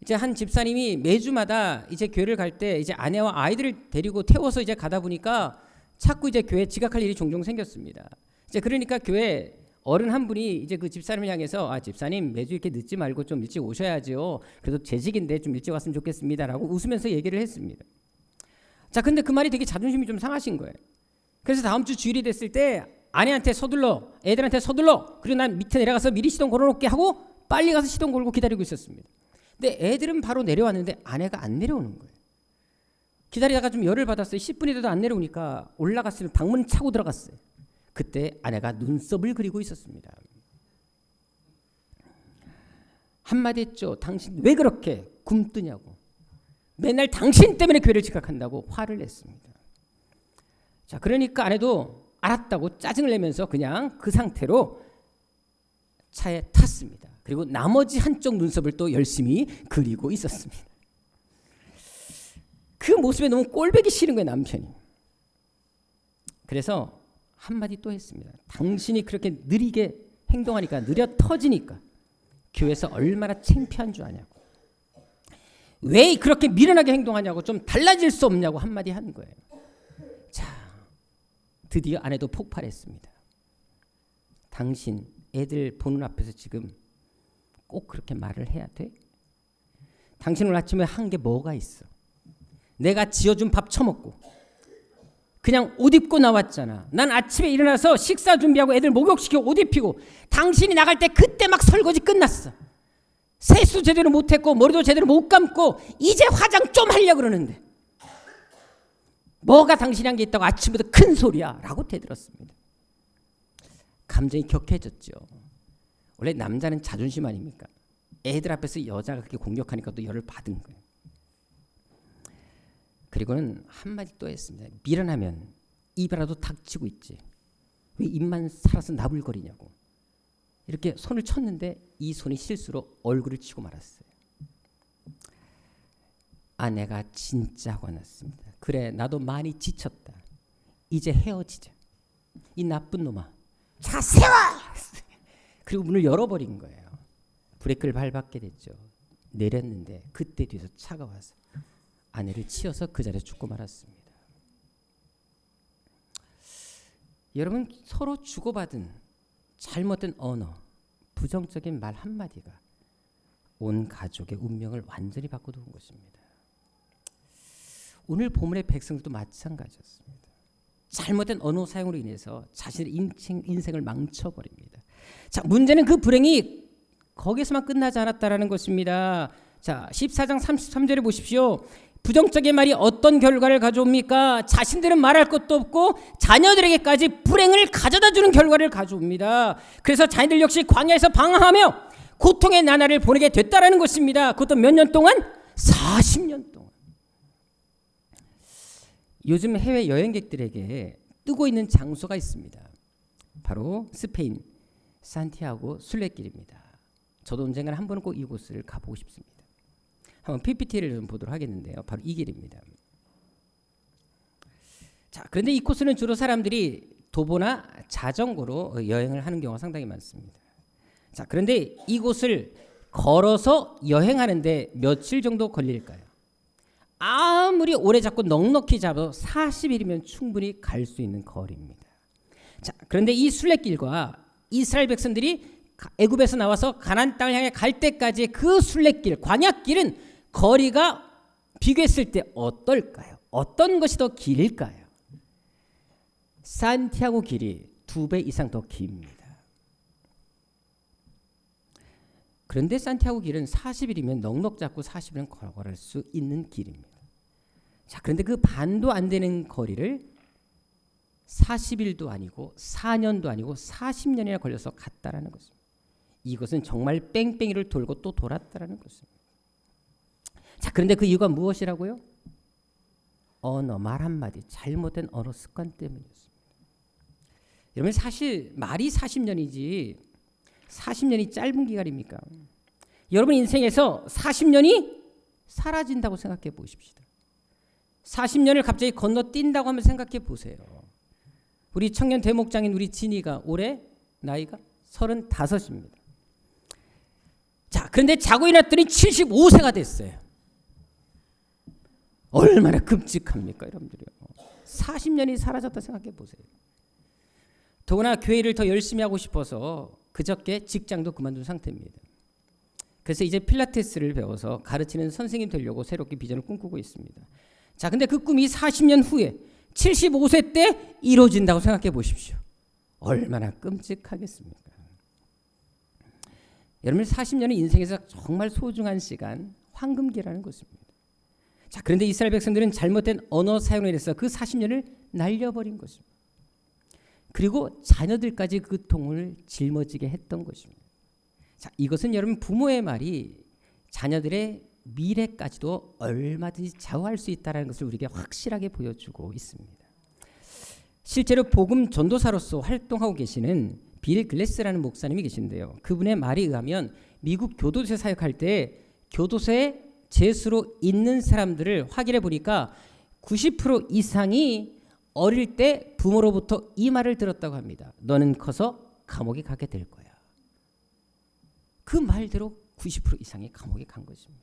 이제 한 집사님이 매주마다 이제 교회를 갈 때 이제 아내와 아이들을 데리고 태워서 이제 가다 보니까 자꾸 이제 교회에 지각할 일이 종종 생겼습니다. 이제 그러니까 교회 어른 한 분이 이제 그 집사님을 향해서 집사님 매주 이렇게 늦지 말고 좀 일찍 오셔야지요. 그래도 재직인데 좀 일찍 왔으면 좋겠습니다라고 웃으면서 얘기를 했습니다. 자, 근데 그 말이 되게 자존심이 좀 상하신 거예요. 그래서 다음 주 주일이 됐을 때 아내한테 서둘러, 애들한테 서둘러, 그리고 난 밑에 내려가서 미리 시동 걸어놓게 하고 빨리 가서 시동 걸고 기다리고 있었습니다. 근데 애들은 바로 내려왔는데 아내가 안 내려오는 거예요. 기다리다가 좀 열을 받았어요. 10분이 돼도 안 내려오니까 올라갔으면 방문 차고 들어갔어요. 그때 아내가 눈썹을 그리고 있었습니다. 한마디 했죠. 당신 왜 그렇게 굼뜨냐고. 맨날 당신 때문에 교회를 지각한다고 화를 냈습니다. 자, 그러니까 아내도 알았다고 짜증을 내면서 그냥 그 상태로 차에 탔습니다. 그리고 나머지 한쪽 눈썹을 또 열심히 그리고 있었습니다. 그 모습에 너무 꼴보기 싫은 거예요, 남편이. 그래서 한마디 또 했습니다. 당신이 그렇게 느리게 행동하니까, 느려 터지니까 교회에서 얼마나 창피한 줄 아냐고. 왜 그렇게 미련하게 행동하냐고, 좀 달라질 수 없냐고 한마디 한 거예요. 자, 드디어 아내도 폭발했습니다. 당신 애들 보는 앞에서 지금 꼭 그렇게 말을 해야 돼? 당신 오늘 아침에 한 게 뭐가 있어? 내가 지어준 밥 처먹고 그냥 옷 입고 나왔잖아. 난 아침에 일어나서 식사 준비하고 애들 목욕시키고 옷 입히고 당신이 나갈 때 그때 막 설거지 끝났어. 세수 제대로 못했고 머리도 제대로 못 감고 이제 화장 좀 하려고 그러는데 뭐가 당신이 한 게 있다고 아침부터 큰 소리야 라고 대들었습니다. 감정이 격해졌죠. 원래 남자는 자존심 아닙니까? 애들 앞에서 여자가 그렇게 공격하니까 또 열을 받은 거예요. 그리고는 한마디 또 했습니다. 미련하면 입이라도 닥치고 있지. 왜 입만 살아서 나불거리냐고. 이렇게 손을 쳤는데 이 손이 실수로 얼굴을 치고 말았어요. 아내가 진짜 화났습니다. 그래, 나도 많이 지쳤다. 이제 헤어지자. 이 나쁜 놈아. 자, 세워! 그리고 문을 열어버린 거예요. 브레이크를 밟았게 됐죠. 내렸는데 그때 뒤에서 차가 와서 아내를 치어서 그 자리에 죽고 말았습니다. 여러분, 서로 주고받은 잘못된 언어, 부정적인 말 한마디가 온 가족의 운명을 완전히 바꿔놓은 것입니다. 오늘 본문의 백성들도 마찬가지였습니다. 잘못된 언어 사용으로 인해서 자신의 인생을 망쳐버립니다. 자, 문제는 그 불행이 거기서만 끝나지 않았다라는 것입니다. 자, 14장 33절에 보십시오. 부정적인 말이 어떤 결과를 가져옵니까? 자신들은 말할 것도 없고 자녀들에게까지 불행을 가져다 주는 결과를 가져옵니다. 그래서 자녀들 역시 광야에서 방황하며 고통의 나날을 보내게 됐다라는 것입니다. 그것도 몇 년 동안? 40년 동안. 요즘 해외 여행객들에게 뜨고 있는 장소가 있습니다. 바로 스페인 산티아고 순례길입니다. 저도 언젠가 한 번은 꼭 이곳을 가보고 싶습니다. 한번 PPT를 좀 보도록 하겠는데요. 바로 이 길입니다. 자, 그런데 이 코스는 주로 사람들이 도보나 자전거로 여행을 하는 경우가 상당히 많습니다. 자, 그런데 이곳을 걸어서 여행하는데 며칠 정도 걸릴까요? 아무리 오래 잡고 넉넉히 잡아도 40일이면 충분히 갈 수 있는 거리입니다. 자, 그런데 이 순례길과 이스라엘 백성들이 애굽에서 나와서 가나안 땅을 향해 갈 때까지 그 순례길, 광야길은 거리가 비교했을 때 어떨까요? 어떤 것이 더 길일까요? 산티아고 길이 2배 이상 더 깁니다. 그런데 산티아고 길은 40일이면 넉넉 잡고 40일은 걸어갈 수 있는 길입니다. 자, 그런데 그 반도 안 되는 거리를 40일도 아니고 4년도 아니고 40년이나 걸려서 갔다라는 것입니다. 이것은 정말 뺑뺑이를 돌고 또 돌았다라는 것입니다. 자, 그런데 그 이유가 무엇이라고요? 언어, 말 한마디, 잘못된 언어 습관 때문이었습니다. 여러분, 사실 말이 40년이지 40년이 짧은 기간입니까? 여러분 인생에서 40년이 사라진다고 생각해 보십시다. 40년을 갑자기 건너뛴다고 한번 생각해 보세요. 우리 청년 대목장인 우리 진이가 올해 나이가 35입니다. 자, 그런데 자고 일어났더니 75세가 됐어요. 얼마나 끔찍합니까, 여러분들이요. 40년이 사라졌다 생각해 보세요. 더구나 교회를 더 열심히 하고 싶어서 그저께 직장도 그만둔 상태입니다. 그래서 이제 필라테스를 배워서 가르치는 선생님 되려고 새롭게 비전을 꿈꾸고 있습니다. 자, 근데 그 꿈이 40년 후에 75세 때 이루어진다고 생각해 보십시오. 얼마나 끔찍하겠습니까? 여러분, 40년은 인생에서 정말 소중한 시간, 황금기라는 것입니다. 자, 그런데 이스라엘 백성들은 잘못된 언어 사용에 의해서 그 40년을 날려버린 것입니다. 그리고 자녀들까지 그 통을 짊어지게 했던 것입니다. 자, 이것은 여러분 부모의 말이 자녀들의 미래까지도 얼마든지 좌우할 수 있다는 것을 우리에게 확실하게 보여주고 있습니다. 실제로 복음 전도사로서 활동하고 계시는 빌 글래스라는 목사님이 계신데요. 그분의 말에 의하면 미국 교도소에 사역할 때 교도소에 재수로 있는 사람들을 확인해 보니까 90% 이상이 어릴 때 부모로부터 이 말을 들었다고 합니다. 너는 커서 감옥에 가게 될 거야. 그 말대로 90% 이상이 감옥에 간 것입니다.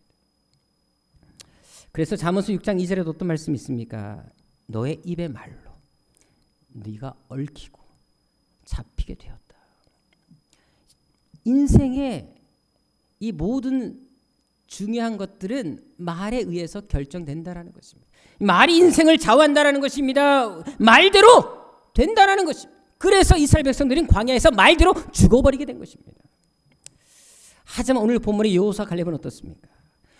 그래서 잠언서 6장 2절에도 어떤 말씀이 있습니까? 너의 입의 말로 네가 얽히고 잡히게 되었다. 인생의 이 모든 중요한 것들은 말에 의해서 결정된다라는 것입니다. 말이 인생을 좌우한다라는 것입니다. 말대로 된다라는 것입니다. 그래서 이스라엘 백성들은 광야에서 말대로 죽어버리게 된 것입니다. 하지만 오늘 본문의 여호수아 갈렙은 어떻습니까?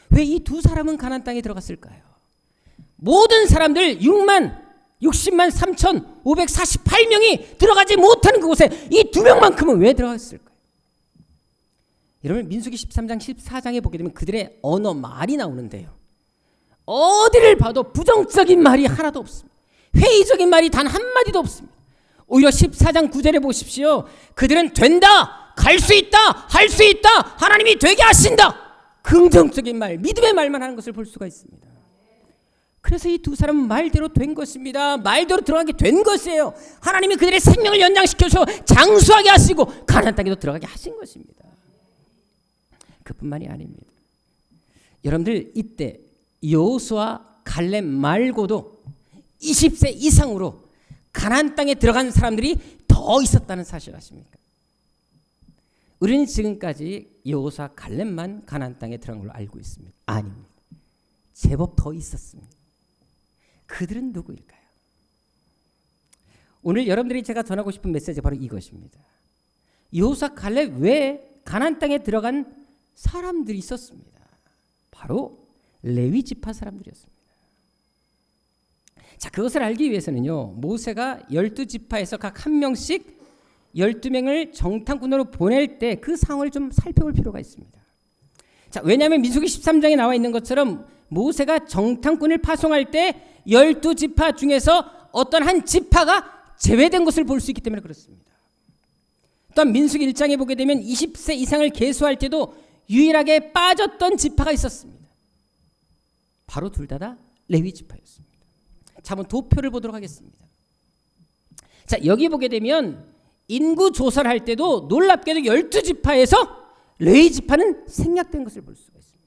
왜 이 두 사람은 가나안 땅에 들어갔을까요? 모든 사람들 60만 3,548명이 들어가지 못하는 그곳에 이 두 명만큼은 왜 들어갔을까요? 여러분, 민수기 13장 14장에 보게 되면 그들의 언어, 말이 나오는데요. 어디를 봐도 부정적인 말이 하나도 없습니다. 회의적인 말이 단 한마디도 없습니다. 오히려 14장 9절에 보십시오. 그들은 된다, 갈 수 있다, 할 수 있다, 하나님이 되게 하신다. 긍정적인 말, 믿음의 말만 하는 것을 볼 수가 있습니다. 그래서 이 두 사람은 말대로 된 것입니다. 말대로 들어가게 된 것이에요. 하나님이 그들의 생명을 연장시켜서 장수하게 하시고 가나안 땅에도 들어가게 하신 것입니다. 그뿐만이 아닙니다. 여러분들, 이때 여호수아 갈렙 말고도 20세 이상으로 가나안 땅에 들어간 사람들이 더 있었다는 사실 아십니까? 우리는 지금까지 여호수아 갈렙만 가나안 땅에 들어간 걸로 알고 있습니다. 아닙니다. 제법 더 있었습니다. 그들은 누구일까요? 오늘 여러분들이 제가 전하고 싶은 메시지가 바로 이것입니다. 여호수아 갈렙 외에 가나안 땅에 들어간 사람들이 있었습니다. 바로 레위 지파 사람들이었습니다. 자, 그것을 알기 위해서는요, 모세가 12지파에서 각 한 명씩 12명을 정탐꾼으로 보낼 때 그 상황을 좀 살펴볼 필요가 있습니다. 자, 왜냐하면 민수기 13장에 나와 있는 것처럼 모세가 정탐꾼을 파송할 때 12지파 중에서 어떤 한 지파가 제외된 것을 볼 수 있기 때문에 그렇습니다. 또한 민수기 1장에 보게 되면 20세 이상을 계수할 때도 유일하게 빠졌던 지파가 있었습니다. 바로 둘 다 레위 지파였습니다. 자, 한번 도표를 보도록 하겠습니다. 자, 여기 보게 되면 인구 조사를 할 때도 놀랍게도 12지파에서 레위 지파는 생략된 것을 볼 수가 있습니다.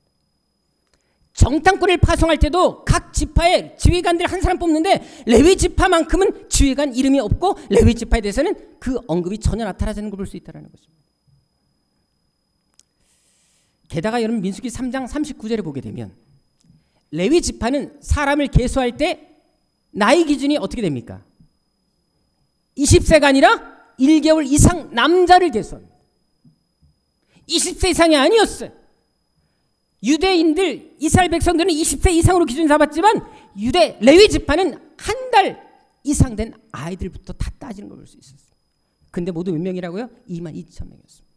정탐꾼을 파송할 때도 각 지파의 지휘관들 한 사람 뽑는데 레위 지파만큼은 지휘관 이름이 없고 레위 지파에 대해서는 그 언급이 전혀 나타나지 않는 걸 볼 수 있다는 것입니다. 게다가 여러분, 민수기 3장 39절에 보게 되면 레위 지파는 사람을 계수할 때 나이 기준이 어떻게 됩니까? 20세가 아니라 1개월 이상 남자를 계수합니다. 20세 이상이 아니었어요. 유대인들 이스라엘 백성들은 20세 이상으로 기준 잡았지만 유대 레위 지파는 한 달 이상 된 아이들부터 다 따지는 걸 볼 수 있었어요. 근데 모두 몇 명이라고요? 22,000명이었습니다.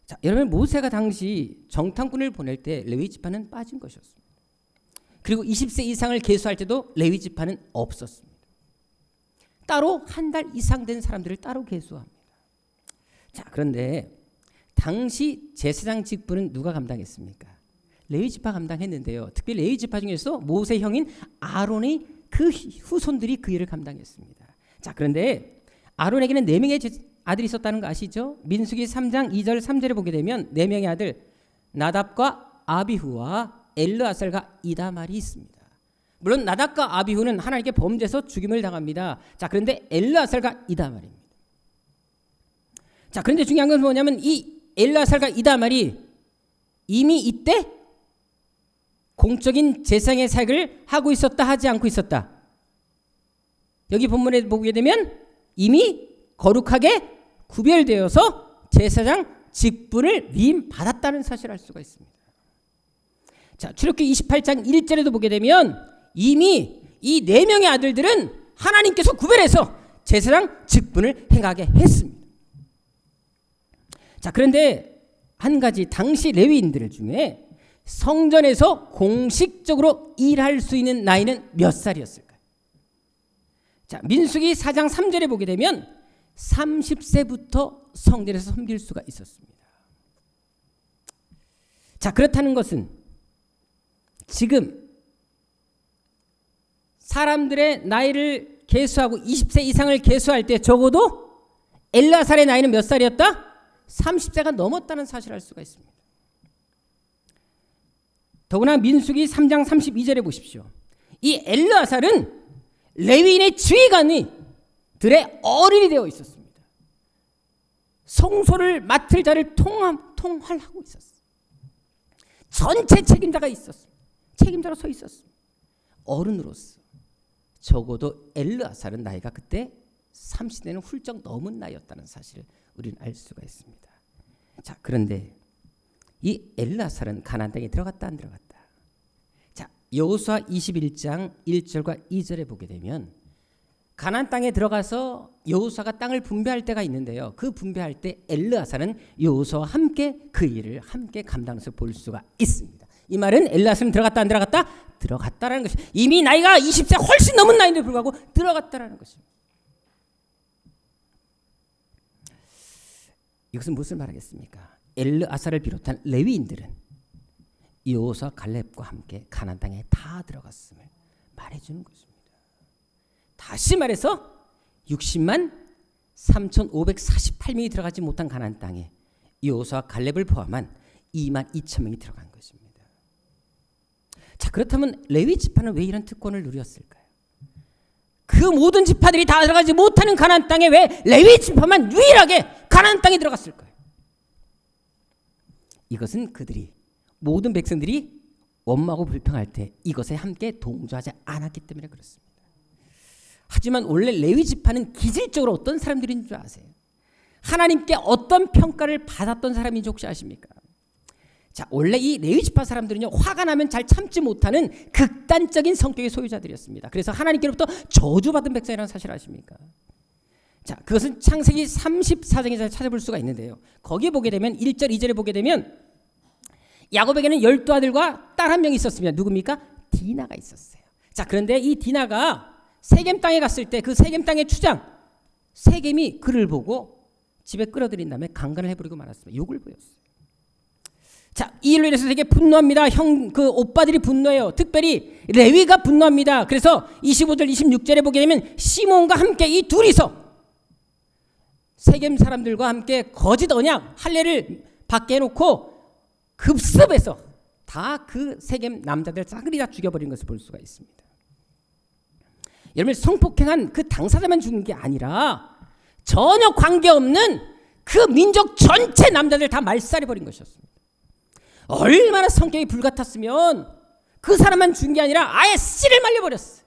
자, 여러분 모세가 당시 정탐꾼을 보낼 때 레위 지파는 빠진 것이었습니다. 그리고 20세 이상을 계수할 때도 레위 지파는 없었습니다. 따로 한 달 이상 된 사람들을 따로 계수합니다. 자, 그런데 당시 제사장 직분은 누가 감당했습니까? 레위 지파 감당했는데요. 특별히 레위 지파 중에서 모세 형인 아론의 그 후손들이 그 일을 감당했습니다. 자, 그런데 아론에게는 4명의 아들이 있었다는 거 아시죠? 민수기 3장 2절 3절에 보게 되면 4명의 아들 나답과 아비후와 엘르아살과 이다말이 있습니다. 물론 나답과 아비후는 하나님께 범죄해서 죽임을 당합니다. 자, 그런데 엘르아살과 이다말입니다. 자, 그런데 중요한 건 뭐냐면 이 엘르아살과 이다말이 이미 이때 공적인 제사장의 사역을 하고 있었다 하지 않고 있었다. 여기 본문에 보게 되면 이미 거룩하게 구별되어서 제사장 직분을 위임받았다는 사실을 알 수가 있습니다. 자, 출애굽기 28장 1절에도 보게 되면 이미 이 4명의 아들들은 하나님께서 구별해서 제사장 직분을 행하게 했습니다. 자, 그런데 한 가지 당시 레위인들 중에 성전에서 공식적으로 일할 수 있는 나이는 몇 살이었을까요? 자, 민수기 4장 3절에 보게 되면 30세부터 성전에서 섬길 수가 있었습니다. 자, 그렇다는 것은 지금 사람들의 나이를 계수하고 20세 이상을 계수할 때 적어도 엘르아살의 나이는 몇 살이었다? 30세가 넘었다는 사실을 알 수가 있습니다. 더구나 민수기 3장 32절에 보십시오. 이 엘르아살은 레위인의 지휘관이 들의 어린이 되어 있었습니다. 성소를 맡을 자를 통할하고 있었어요. 전체 책임자가 있었습니다. 책임자로 서 있었습니다. 어른으로서 적어도 엘르아살은 나이가 그때 30대는 훌쩍 넘은 나이였다는 사실을 우리는 알 수가 있습니다. 자, 그런데 이 엘르아살은 가나안 땅에 들어갔다 안 들어갔다? 자, 여호수아 21장 1절과 2절에 보게 되면 가나안 땅에 들어가서 여호수아가 땅을 분배할 때가 있는데요. 그 분배할 때 엘르아살은 여호수아와 함께 그 일을 함께 감당해서 볼 수가 있습니다. 이 말은 엘르아살은 들어갔다 안 들어갔다? 들어갔다라는 것이 이미 나이가 20세 훨씬 넘은 나이인데 불구하고 들어갔다라는 것입니다. 이것은 무엇을 말하겠습니까? 엘르아살을 비롯한 레위인들은 여호수아 갈렙과 함께 가나안 땅에 다 들어갔음을 말해주는 것입니다. 다시 말해서 60만 3,548명이 들어가지 못한 가나안 땅에 여호수아 갈렙을 포함한 2만 2천 명이 들어간 것입니다. 자, 그렇다면 레위 지파는 왜 이런 특권을 누렸을까요? 그 모든 지파들이 다 들어가지 못하는 가나안 땅에 왜 레위 지파만 유일하게 가나안 땅에 들어갔을까요? 이것은 그들이 모든 백성들이 원망하고 불평할 때 이것에 함께 동조하지 않았기 때문에 그렇습니다. 하지만 원래 레위 지파는 기질적으로 어떤 사람들인 줄 아세요? 하나님께 어떤 평가를 받았던 사람인지 혹시 아십니까? 자, 원래 이 레위 지파 사람들은요, 화가 나면 잘 참지 못하는 극단적인 성격의 소유자들이었습니다. 그래서 하나님께로부터 저주받은 백성이라는 사실 아십니까? 자, 그것은 창세기 34장에서 찾아볼 수가 있는데요. 거기에 보게 되면 1절 2절에 보게 되면 야곱에게는 12아들과 딸 한 명이 있었습니다. 누굽니까? 디나가 있었어요. 자, 그런데 이 디나가 세겜 땅에 갔을 때 그 세겜 땅의 추장 세겜이 그를 보고 집에 끌어들인 다음에 강간을 해버리고 말았습니다. 욕을 보였어요. 자, 이 일로 인해서 되게 분노합니다. 그 오빠들이 분노해요. 특별히 레위가 분노합니다. 그래서 25절 26절에 보게 되면 시몬과 함께 이 둘이서 세겜 사람들과 함께 거짓 언약 할례를 받게 해놓고 급습해서 다 그 세겜 남자들 싸그리 다 죽여버린 것을 볼 수가 있습니다. 여러분, 성폭행한 그 당사자만 죽은 게 아니라 전혀 관계없는 그 민족 전체 남자들 다 말살해버린 것이었습니다. 얼마나 성격이 불같았으면 그 사람만 죽은 게 아니라 아예 씨를 말려버렸어요.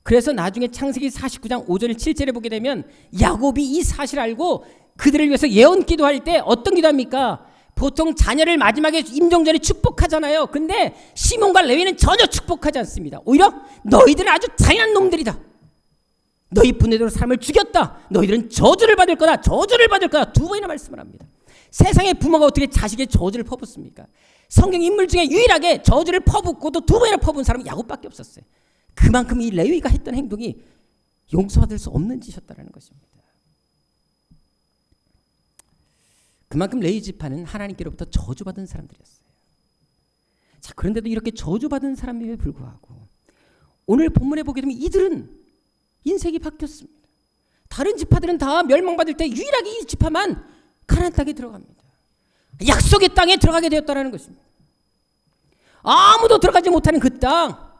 그래서 나중에 창세기 49장 5절 7절에 보게 되면 야곱이 이 사실을 알고 그들을 위해서 예언 기도할 때 어떤 기도합니까? 보통 자녀를 마지막에 임종 전에 축복하잖아요. 근데 시몬과 레위는 전혀 축복하지 않습니다. 오히려 너희들은 아주 잔인한 놈들이다. 너희 분노대로 사람을 죽였다. 너희들은 저주를 받을 거다. 저주를 받을 거다. 두 번이나 말씀을 합니다. 세상의 부모가 어떻게 자식의 저주를 퍼붓습니까? 성경 인물 중에 유일하게 저주를 퍼붓고도 두 번이나 퍼부은 사람은 야곱밖에 없었어요. 그만큼 이 레위가 했던 행동이 용서받을 수 없는 짓이었다는 것입니다. 그만큼 레위 지파는 하나님께로부터 저주받은 사람들이었어요. 자, 그런데도 이렇게 저주받은 사람임에도 불구하고 오늘 본문에 보게 되면 이들은 인생이 바뀌었습니다. 다른 지파들은 다 멸망받을 때 유일하게 이 지파만 가나안 땅에 들어갑니다. 약속의 땅에 들어가게 되었다는 것입니다. 아무도 들어가지 못하는 그 땅,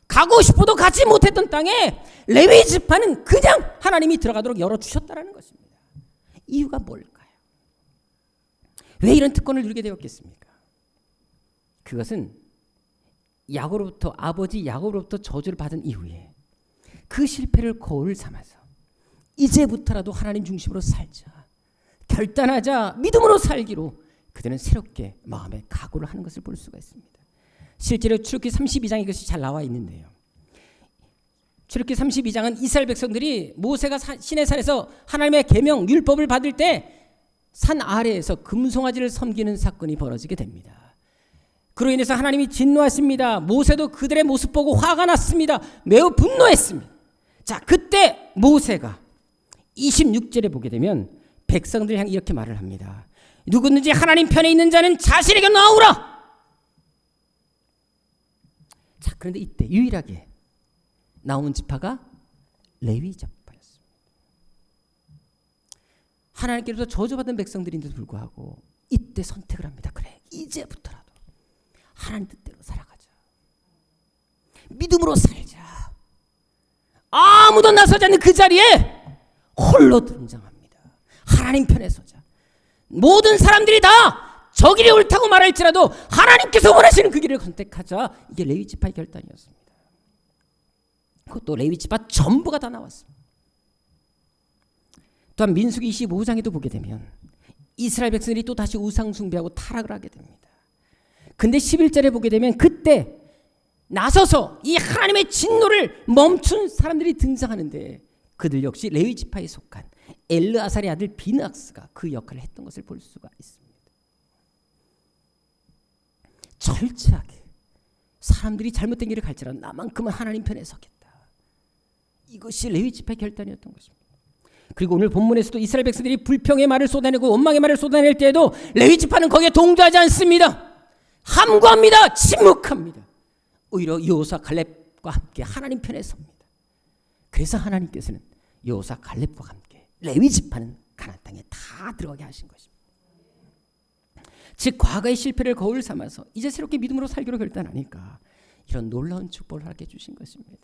가고 싶어도 가지 못했던 땅에 레위 지파는 그냥 하나님이 들어가도록 열어주셨다는 것입니다. 이유가 뭘까요? 왜 이런 특권을 누리게 되었겠습니까? 그것은 야곱으로부터, 아버지 야곱으로부터 저주를 받은 이후에 그 실패를 거울 삼아서 이제부터라도 하나님 중심으로 살자, 결단하자, 믿음으로 살기로 그들은 새롭게 마음에 각오를 하는 것을 볼 수가 있습니다. 실제로 출애굽기 32장에 이것이 잘 나와 있는데요. 출애굽기 32장은 이스라엘 백성들이 모세가 시내산에서 하나님의 계명 율법을 받을 때 산 아래에서 금송아지를 섬기는 사건이 벌어지게 됩니다. 그로 인해서 하나님이 진노하십니다. 모세도 그들의 모습 보고 화가 났습니다. 매우 분노했습니다. 자, 그때 모세가 26절에 보게 되면 백성들 향해 이렇게 말을 합니다. 누구든지 하나님 편에 있는 자는 자신에게 나오라. 자, 그런데 이때 유일하게 나온 지파가 레위 지파였습니다. 하나님께로부터 저주받은 백성들인데도 불구하고 이때 선택을 합니다. 그래, 이제부터라도 하나님 뜻대로 살아가자. 믿음으로 살자. 아무도 나서지 않는 그 자리에 홀로 등장합니다. 하나님 편에 서자. 모든 사람들이 다 저 길이 옳다고 말할지라도 하나님께서 원하시는 그 길을 선택하자. 이게 레위 지파의 결단이었습니다. 그것도 레위 지파 전부가 다 나왔습니다. 또한 민수기 25장에도 보게 되면 이스라엘 백성들이 또 다시 우상 숭배하고 타락을 하게 됩니다. 근데 11절에 보게 되면 그때 나서서 이 하나님의 진노를 멈춘 사람들이 등장하는데 그들 역시 레위 지파에 속한 엘르아살의 아들 비느하스가 그 역할을 했던 것을 볼 수가 있습니다. 철저하게 사람들이 잘못된 길을 갈지라도 나만큼은 하나님 편에 서겠다. 이것이 레위 지파의 결단이었던 것입니다. 그리고 오늘 본문에서도 이스라엘 백성들이 불평의 말을 쏟아내고 원망의 말을 쏟아낼 때에도 레위 지파는 거기에 동조하지 않습니다. 함구합니다. 침묵합니다. 오히려 여호수아 갈렙과 함께 하나님 편에 섭니다. 그래서 하나님께서는 여호수아 갈렙과 함께 레위 지파는 가나안 땅에 다 들어가게 하신 것입니다. 즉 과거의 실패를 거울 삼아서 이제 새롭게 믿음으로 살기로 결단하니까 이런 놀라운 축복을 허락해 주신 것입니다.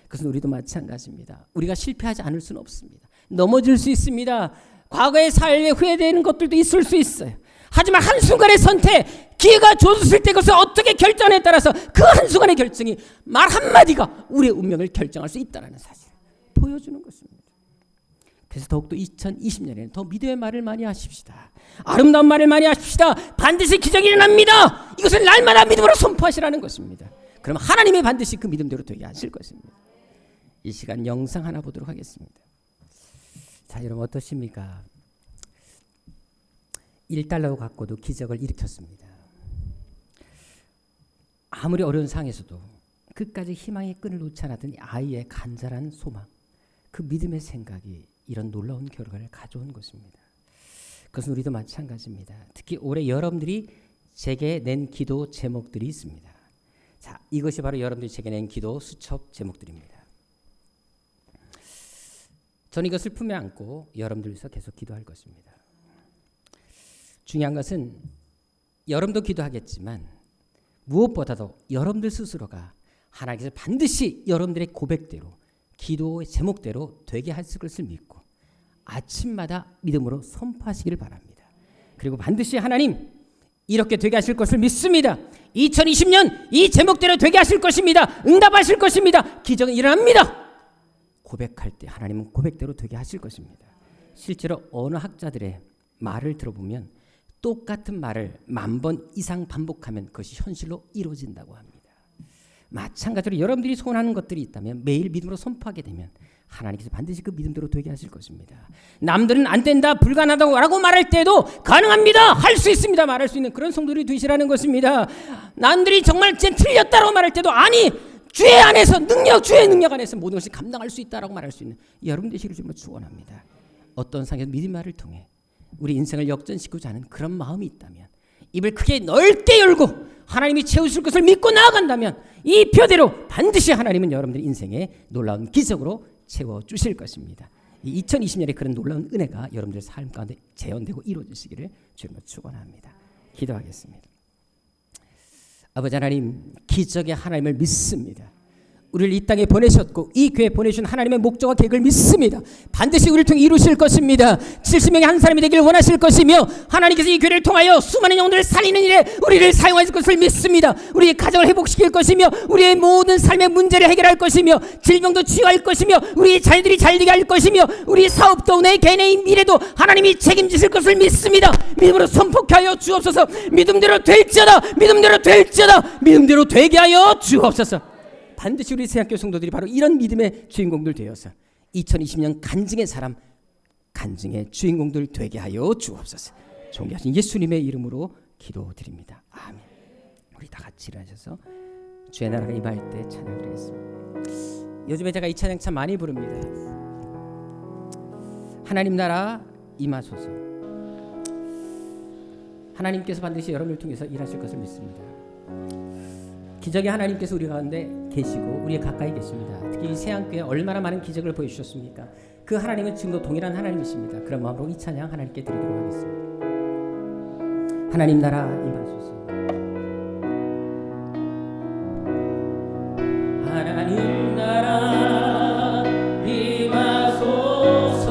그것은 우리도 마찬가지입니다. 우리가 실패하지 않을 수는 없습니다. 넘어질 수 있습니다. 과거의 삶에 후회되는 것들도 있을 수 있어요. 하지만 한순간의 선택, 기회가 줬을 때 그것을 어떻게 결정에 따라서 그 한순간의 결정이 말 한마디가 우리의 운명을 결정할 수 있다는 사실을 보여주는 것입니다. 그래서 더욱더 2020년에는 더 믿음의 말을 많이 하십시다. 아름다운 말을 많이 하십시다. 반드시 기적이 일어납니다. 이것을 날마다 믿음으로 선포하시라는 것입니다. 그럼 하나님이 반드시 그 믿음대로 되게 하실 것입니다. 이 시간 영상 하나 보도록 하겠습니다. 자, 여러분 어떠십니까? 1달러 갖고도 기적을 일으켰습니다. 아무리 어려운 상황에서도 끝까지 희망의 끈을 놓지 않았던 아이의 간절한 소망, 그 믿음의 생각이 이런 놀라운 결과를 가져온 것입니다. 그것은 우리도 마찬가지입니다. 특히 올해 여러분들이 제게 낸 기도 제목들이 있습니다. 자, 이것이 바로 여러분들이 제게 낸 기도 수첩 제목들입니다. 저는 이것을 품에 안고 여러분들 위해서 계속 기도할 것입니다. 중요한 것은 여러분도 기도하겠지만 무엇보다도 여러분들 스스로가 하나님께서 반드시 여러분들의 고백대로 기도의 제목대로 되게 하실 것을 믿고 아침마다 믿음으로 선포하시기를 바랍니다. 그리고 반드시 하나님 이렇게 되게 하실 것을 믿습니다. 2020년 이 제목대로 되게 하실 것입니다. 응답하실 것입니다. 기적은 일어납니다. 고백할 때 하나님은 고백대로 되게 하실 것입니다. 실제로 어느 학자들의 말을 들어보면 똑같은 말을 10,000번 이상 반복하면 그것이 현실로 이루어진다고 합니다. 마찬가지로 여러분들이 소원하는 것들이 있다면 매일 믿음으로 선포하게 되면 하나님께서 반드시 그 믿음대로 되게 하실 것입니다. 남들은 안 된다, 불가능하다고 라고 말할 때도 가능합니다, 할 수 있습니다 말할 수 있는 그런 성도들이 되시라는 것입니다. 남들이 정말 틀렸다고 말할 때도 아니, 주의 안에서 주의 능력 안에서 모든 것을 감당할 수 있다라고 말할 수 있는 여러분 되시기를 정말 축원합니다. 어떤 상황에서 믿음의 말을 통해 우리 인생을 역전시키고자 하는 그런 마음이 있다면, 입을 크게 넓게 열고 하나님이 채우실 것을 믿고 나아간다면 이 표대로 반드시 하나님은 여러분들 인생에 놀라운 기적으로 채워주실 것입니다. 이 2020년에 그런 놀라운 은혜가 여러분들 삶 가운데 재현되고 이루어지시기를 주님으로 축원합니다. 기도하겠습니다. 아버지 하나님, 기적의 하나님을 믿습니다. 우리를 이 땅에 보내셨고 이 교회에 보내주신 하나님의 목적과 계획을 믿습니다. 반드시 우리를 통해 이루실 것입니다. 70명의 한 사람이 되기를 원하실 것이며 하나님께서 이 교회를 통하여 수많은 영혼들을 살리는 일에 우리를 사용하실 것을 믿습니다. 우리의 가정을 회복시킬 것이며 우리의 모든 삶의 문제를 해결할 것이며 질병도 치유할 것이며 우리의 자녀들이 잘되게 할 것이며 우리 사업도 내 개인의 미래도 하나님이 책임지실 것을 믿습니다. 믿음으로 선포하여 주옵소서. 믿음대로 될지어다, 믿음대로 될지어다, 믿음대로 되게 하여 주옵소서. 반드시 우리 새학교 성도들이 바로 이런 믿음의 주인공들 되어서 2020년 간증의 사람, 간증의 주인공들 되게 하여 주옵소서. 존귀하신 예수님의 이름으로 기도드립니다. 아멘. 우리 다 같이 일어나셔서 주의 나라가 임할 때 찬양드리겠습니다. 요즘에 제가 이 찬양 참 많이 부릅니다. 하나님 나라 임하소서. 하나님께서 반드시 여러분을 통해서 일하실 것을 믿습니다. 기적의 하나님께서 우리 가운데 계시고 우리의 가까이 계십니다. 특히 이 세안교회 얼마나 많은 기적을 보여주셨습니까? 그 하나님은 지금도 동일한 하나님이십니다. 그런 마음으로 이 찬양 하나님께 드리도록 하겠습니다. 하나님 나라 임하소서. 하나님 나라 임하소서.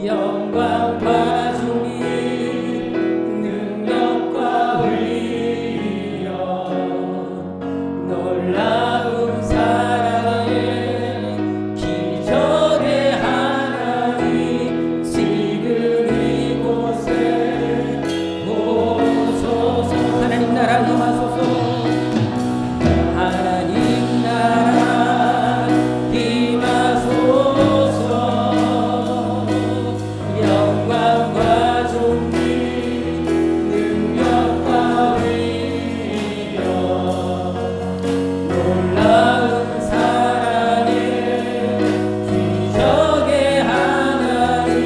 영광과 존귀 능력과 의여 놀라운 사랑의 기적의 하나님 지금 이곳에 오소서. 하나님 나라 임하소서. 하나님 나라 임하소서. 영광과 존귀 능력과 위엄 놀라운 사랑의 기적의 하나님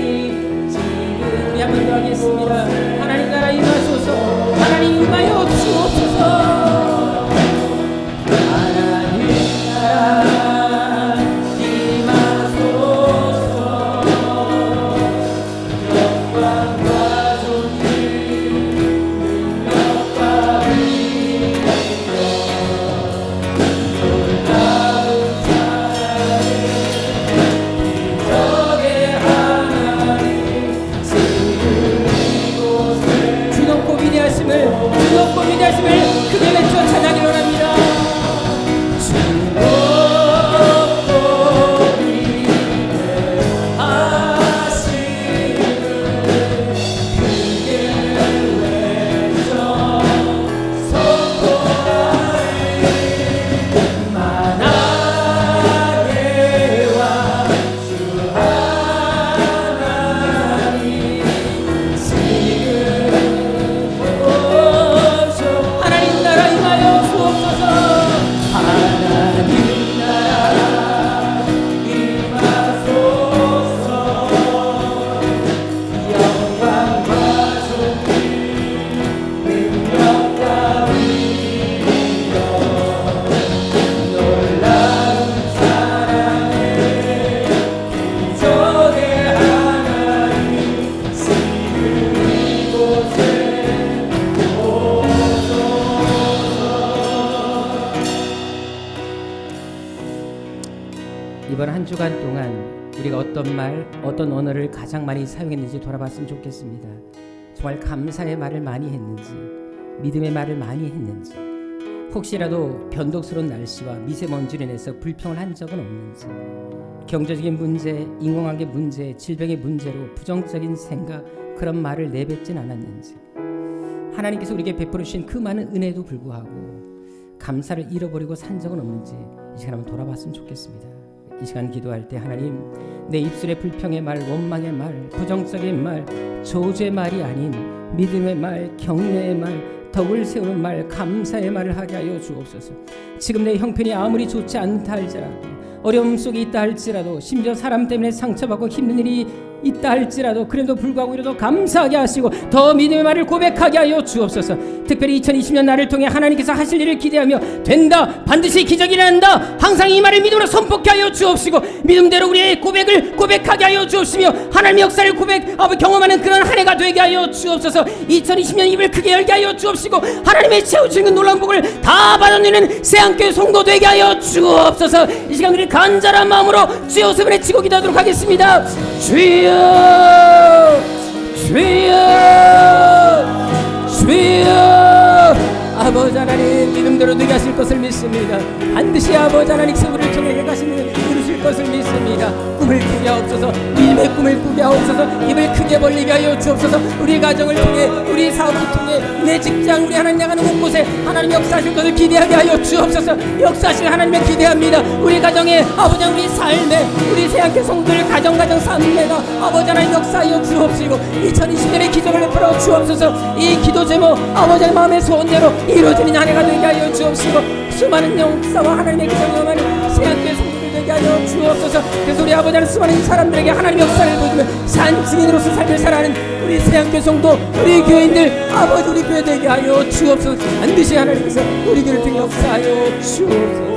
지금 우리 한번 기도하겠습니다. 하나님 나라 임하소서. 하나님 임하여 주옵소서. 주높고 위대하심을 크게 외쳐 찬양이 원합니다. 주높고 위대하심을 크게 외쳐 선포하리. 만하게와 주 하나님 하나님 나라 임하여 주옵소서. 하나님 나라 임하소서. 영광과 존귀 능력과 위엄 놀라운 사랑의 기적의 하나님 지금 이곳에 이번 한 주간 동안 우리가 어떤 말, 어떤 언어를 가장 많이 사용했는지 돌아봤으면 좋겠습니다. 정말 감사의 말을 많이 했는지, 믿음의 말을 많이 했는지, 혹시라도 변덕스러운 날씨와 미세먼지로 인해서 불평을 한 적은 없는지, 경제적인 문제, 인공관계 문제, 질병의 문제로 부정적인 생각, 그런 말을 내뱉진 않았는지, 하나님께서 우리에게 베풀어 주신 그 많은 은혜에도 불구하고 감사를 잃어버리고 산 적은 없는지 이 시간 한번 돌아봤으면 좋겠습니다. 이 시간 기도할 때 하나님, 내 입술의 불평의 말, 원망의 말, 부정적인 말, 저주의 말이 아닌 믿음의 말, 격려의 말, 덕을 세우는 말, 감사의 말을 하게 하여 주옵소서. 지금 내 형편이 아무리 좋지 않다 할지라도, 어려움 속에 있다 할지라도, 심지어 사람 때문에 상처받고 힘든 일이 있다 할지라도, 그래도 불구하고 이라도 감사하게 하시고 더 믿음의 말을 고백하게 하여 주옵소서. 특별히 2020년 나를 통해 하나님께서 하실 일을 기대하며 된다, 반드시 기적이 일어난다, 항상 이 말을 믿음으로 선포케 하여 주옵시고 믿음대로 우리의 고백을 고백하게 하여 주옵시며 하나님의 역사를 경험하는 그런 한 해가 되게 하여 주옵소서. 2020년 입을 크게 열게 하여 주옵시고 하나님의 채워주시는 놀라운 복을 다 받아내는 새한교회 성도 되게 하여 주옵소서. 이 시간 우리 간절한 마음으로 주여 세번 외치고 기도하도록 하겠습니다. 주여, 주여, 주여. 아버지 하나님, 믿음대로 되게 하실 것을 믿습니다. 반드시 아버지 하나님께서 우리를 통해 가시는 이루실 것을 믿습니다. 꿈을 꾸게 하옵소서. 믿음의 꿈을 꾸게 하옵소서. 입을 크게 벌리게 하여 주옵소서. 우리 가정을 통해, 우리 사업을 통해, 내 직장, 우리 하나님 나가는 곳곳에 하나님 역사하실 것을 기대하게 하여 주옵소서. 역사하실 하나님을 기대합니다. 우리 가정에 아버지, 우리 삶에, 우리 새학교 성도들 가정 삶에다 아버지 하나님 역사하여 주옵시고 2020년의 기적을 베풀어 주옵소서. 이 기도 제목 아버지의 마음의 소원대로 이루어지는 한 해가 되게 하여 주옵시고 수많은 역사와 하나님의 기적을 경험하는 새학교의 성도들 되게 하여 주옵소서. 그래서 우리 아버지 하나님 수많은 사람들에게 하나님 역사를 보여주며 산 증인으로서 삶을 살아가는 우리 새학교 성도, 우리 교인들 아버지, 우리 교회 되게 하여 주옵소서. 반드시 하나님께서 우리 교회를 통해 역사하여 주옵소서.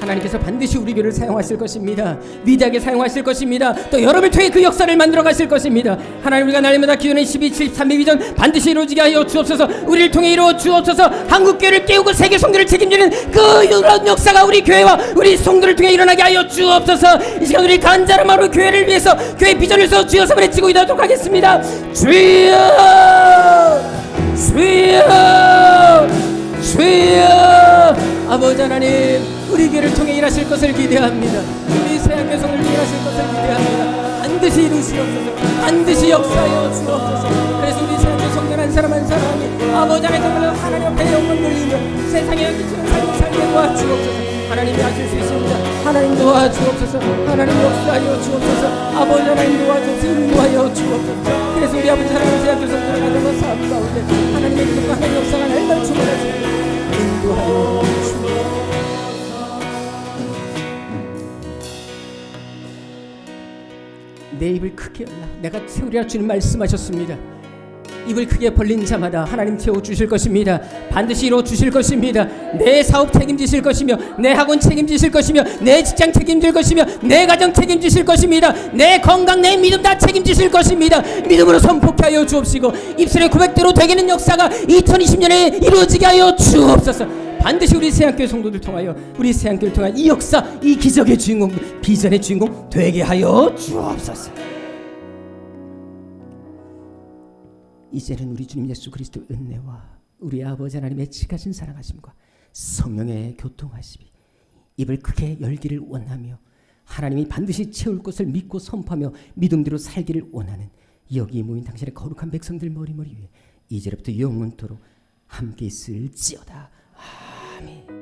하나님께서 반드시 우리 교회를 사용하실 것입니다. 위대하게 사용하실 것입니다. 또 여러분을 통해 그 역사를 만들어 가실 것입니다. 하나님, 우리가 날마다 기도하는 12.73 비전 반드시 이루어지게 하여 주옵소서. 우리를 통해 이루어 주옵소서. 한국교회를 깨우고 세계 성도를 책임지는 그 이런 역사가 우리 교회와 우리 성도를 통해 일어나게 하여 주옵소서. 이 시간 우리 간절한 마음으로 교회를 위해서, 교회 비전을 위해서 주여 세번 외치고 기도하도록 하겠습니다. 주여, 주여, 주여. 아버지 하나님, 우리 교회를 통해 일하실 것을 기대합니다. 우리 새학교 성을 일하실 것을 기대합니다. 반드시 이루시옵소서. 반드시 역사하여 주옵소서. 그래서 우리 새학교 성전 한 사람 한 사람이 아버지 하나님 하나님 앞에 영광 돌리며 세상에 끼치는 삶을 살게 도와주옵소서. 하나님이 하실 수 있습니다. 하나님 도와주옵소서. 하나님 역사하여 주옵소서. 아버지 하나님 도와주옵소서. 인도하여 주옵소서. 그래서 우리 아버지 하나님 새학교 성전을 가져서 삶 가운데 하나님의 기적과 하나님의 역사가 날마다 충만하시옵소서. 인도하여 주옵소서. 내 입을 크게 열라, 내가 채우리라 주님 말씀하셨습니다. 입을 크게 벌린 자마다 하나님 채워주실 것입니다. 반드시 이루어주실 것입니다. 내 사업 책임지실 것이며, 내 학원 책임지실 것이며, 내 직장 책임질 것이며, 내 가정 책임지실 것입니다. 내 건강, 내 믿음 다 책임지실 것입니다. 믿음으로 선포케 하여 주옵시고 입술의 고백대로 되기는 역사가 2020년에 이루어지게 하여 주옵소서. 반드시 우리 새학교 성도들 통하여, 우리 새학교를 통한 이 역사, 이 기적의 주인공, 비전의 주인공 되게 하여 주옵소서. 이제는 우리 주님 예수 그리스도의 은혜와 우리 아버지 하나님의 지가신 사랑하심과 성령의 교통하심이 입을 크게 열기를 원하며 하나님이 반드시 채울 것을 믿고 선포하며 믿음대로 살기를 원하는 여기 모인 당신의 거룩한 백성들 머리머리 위에 이제부터 영원토록 함께 있을지어다. 아멘.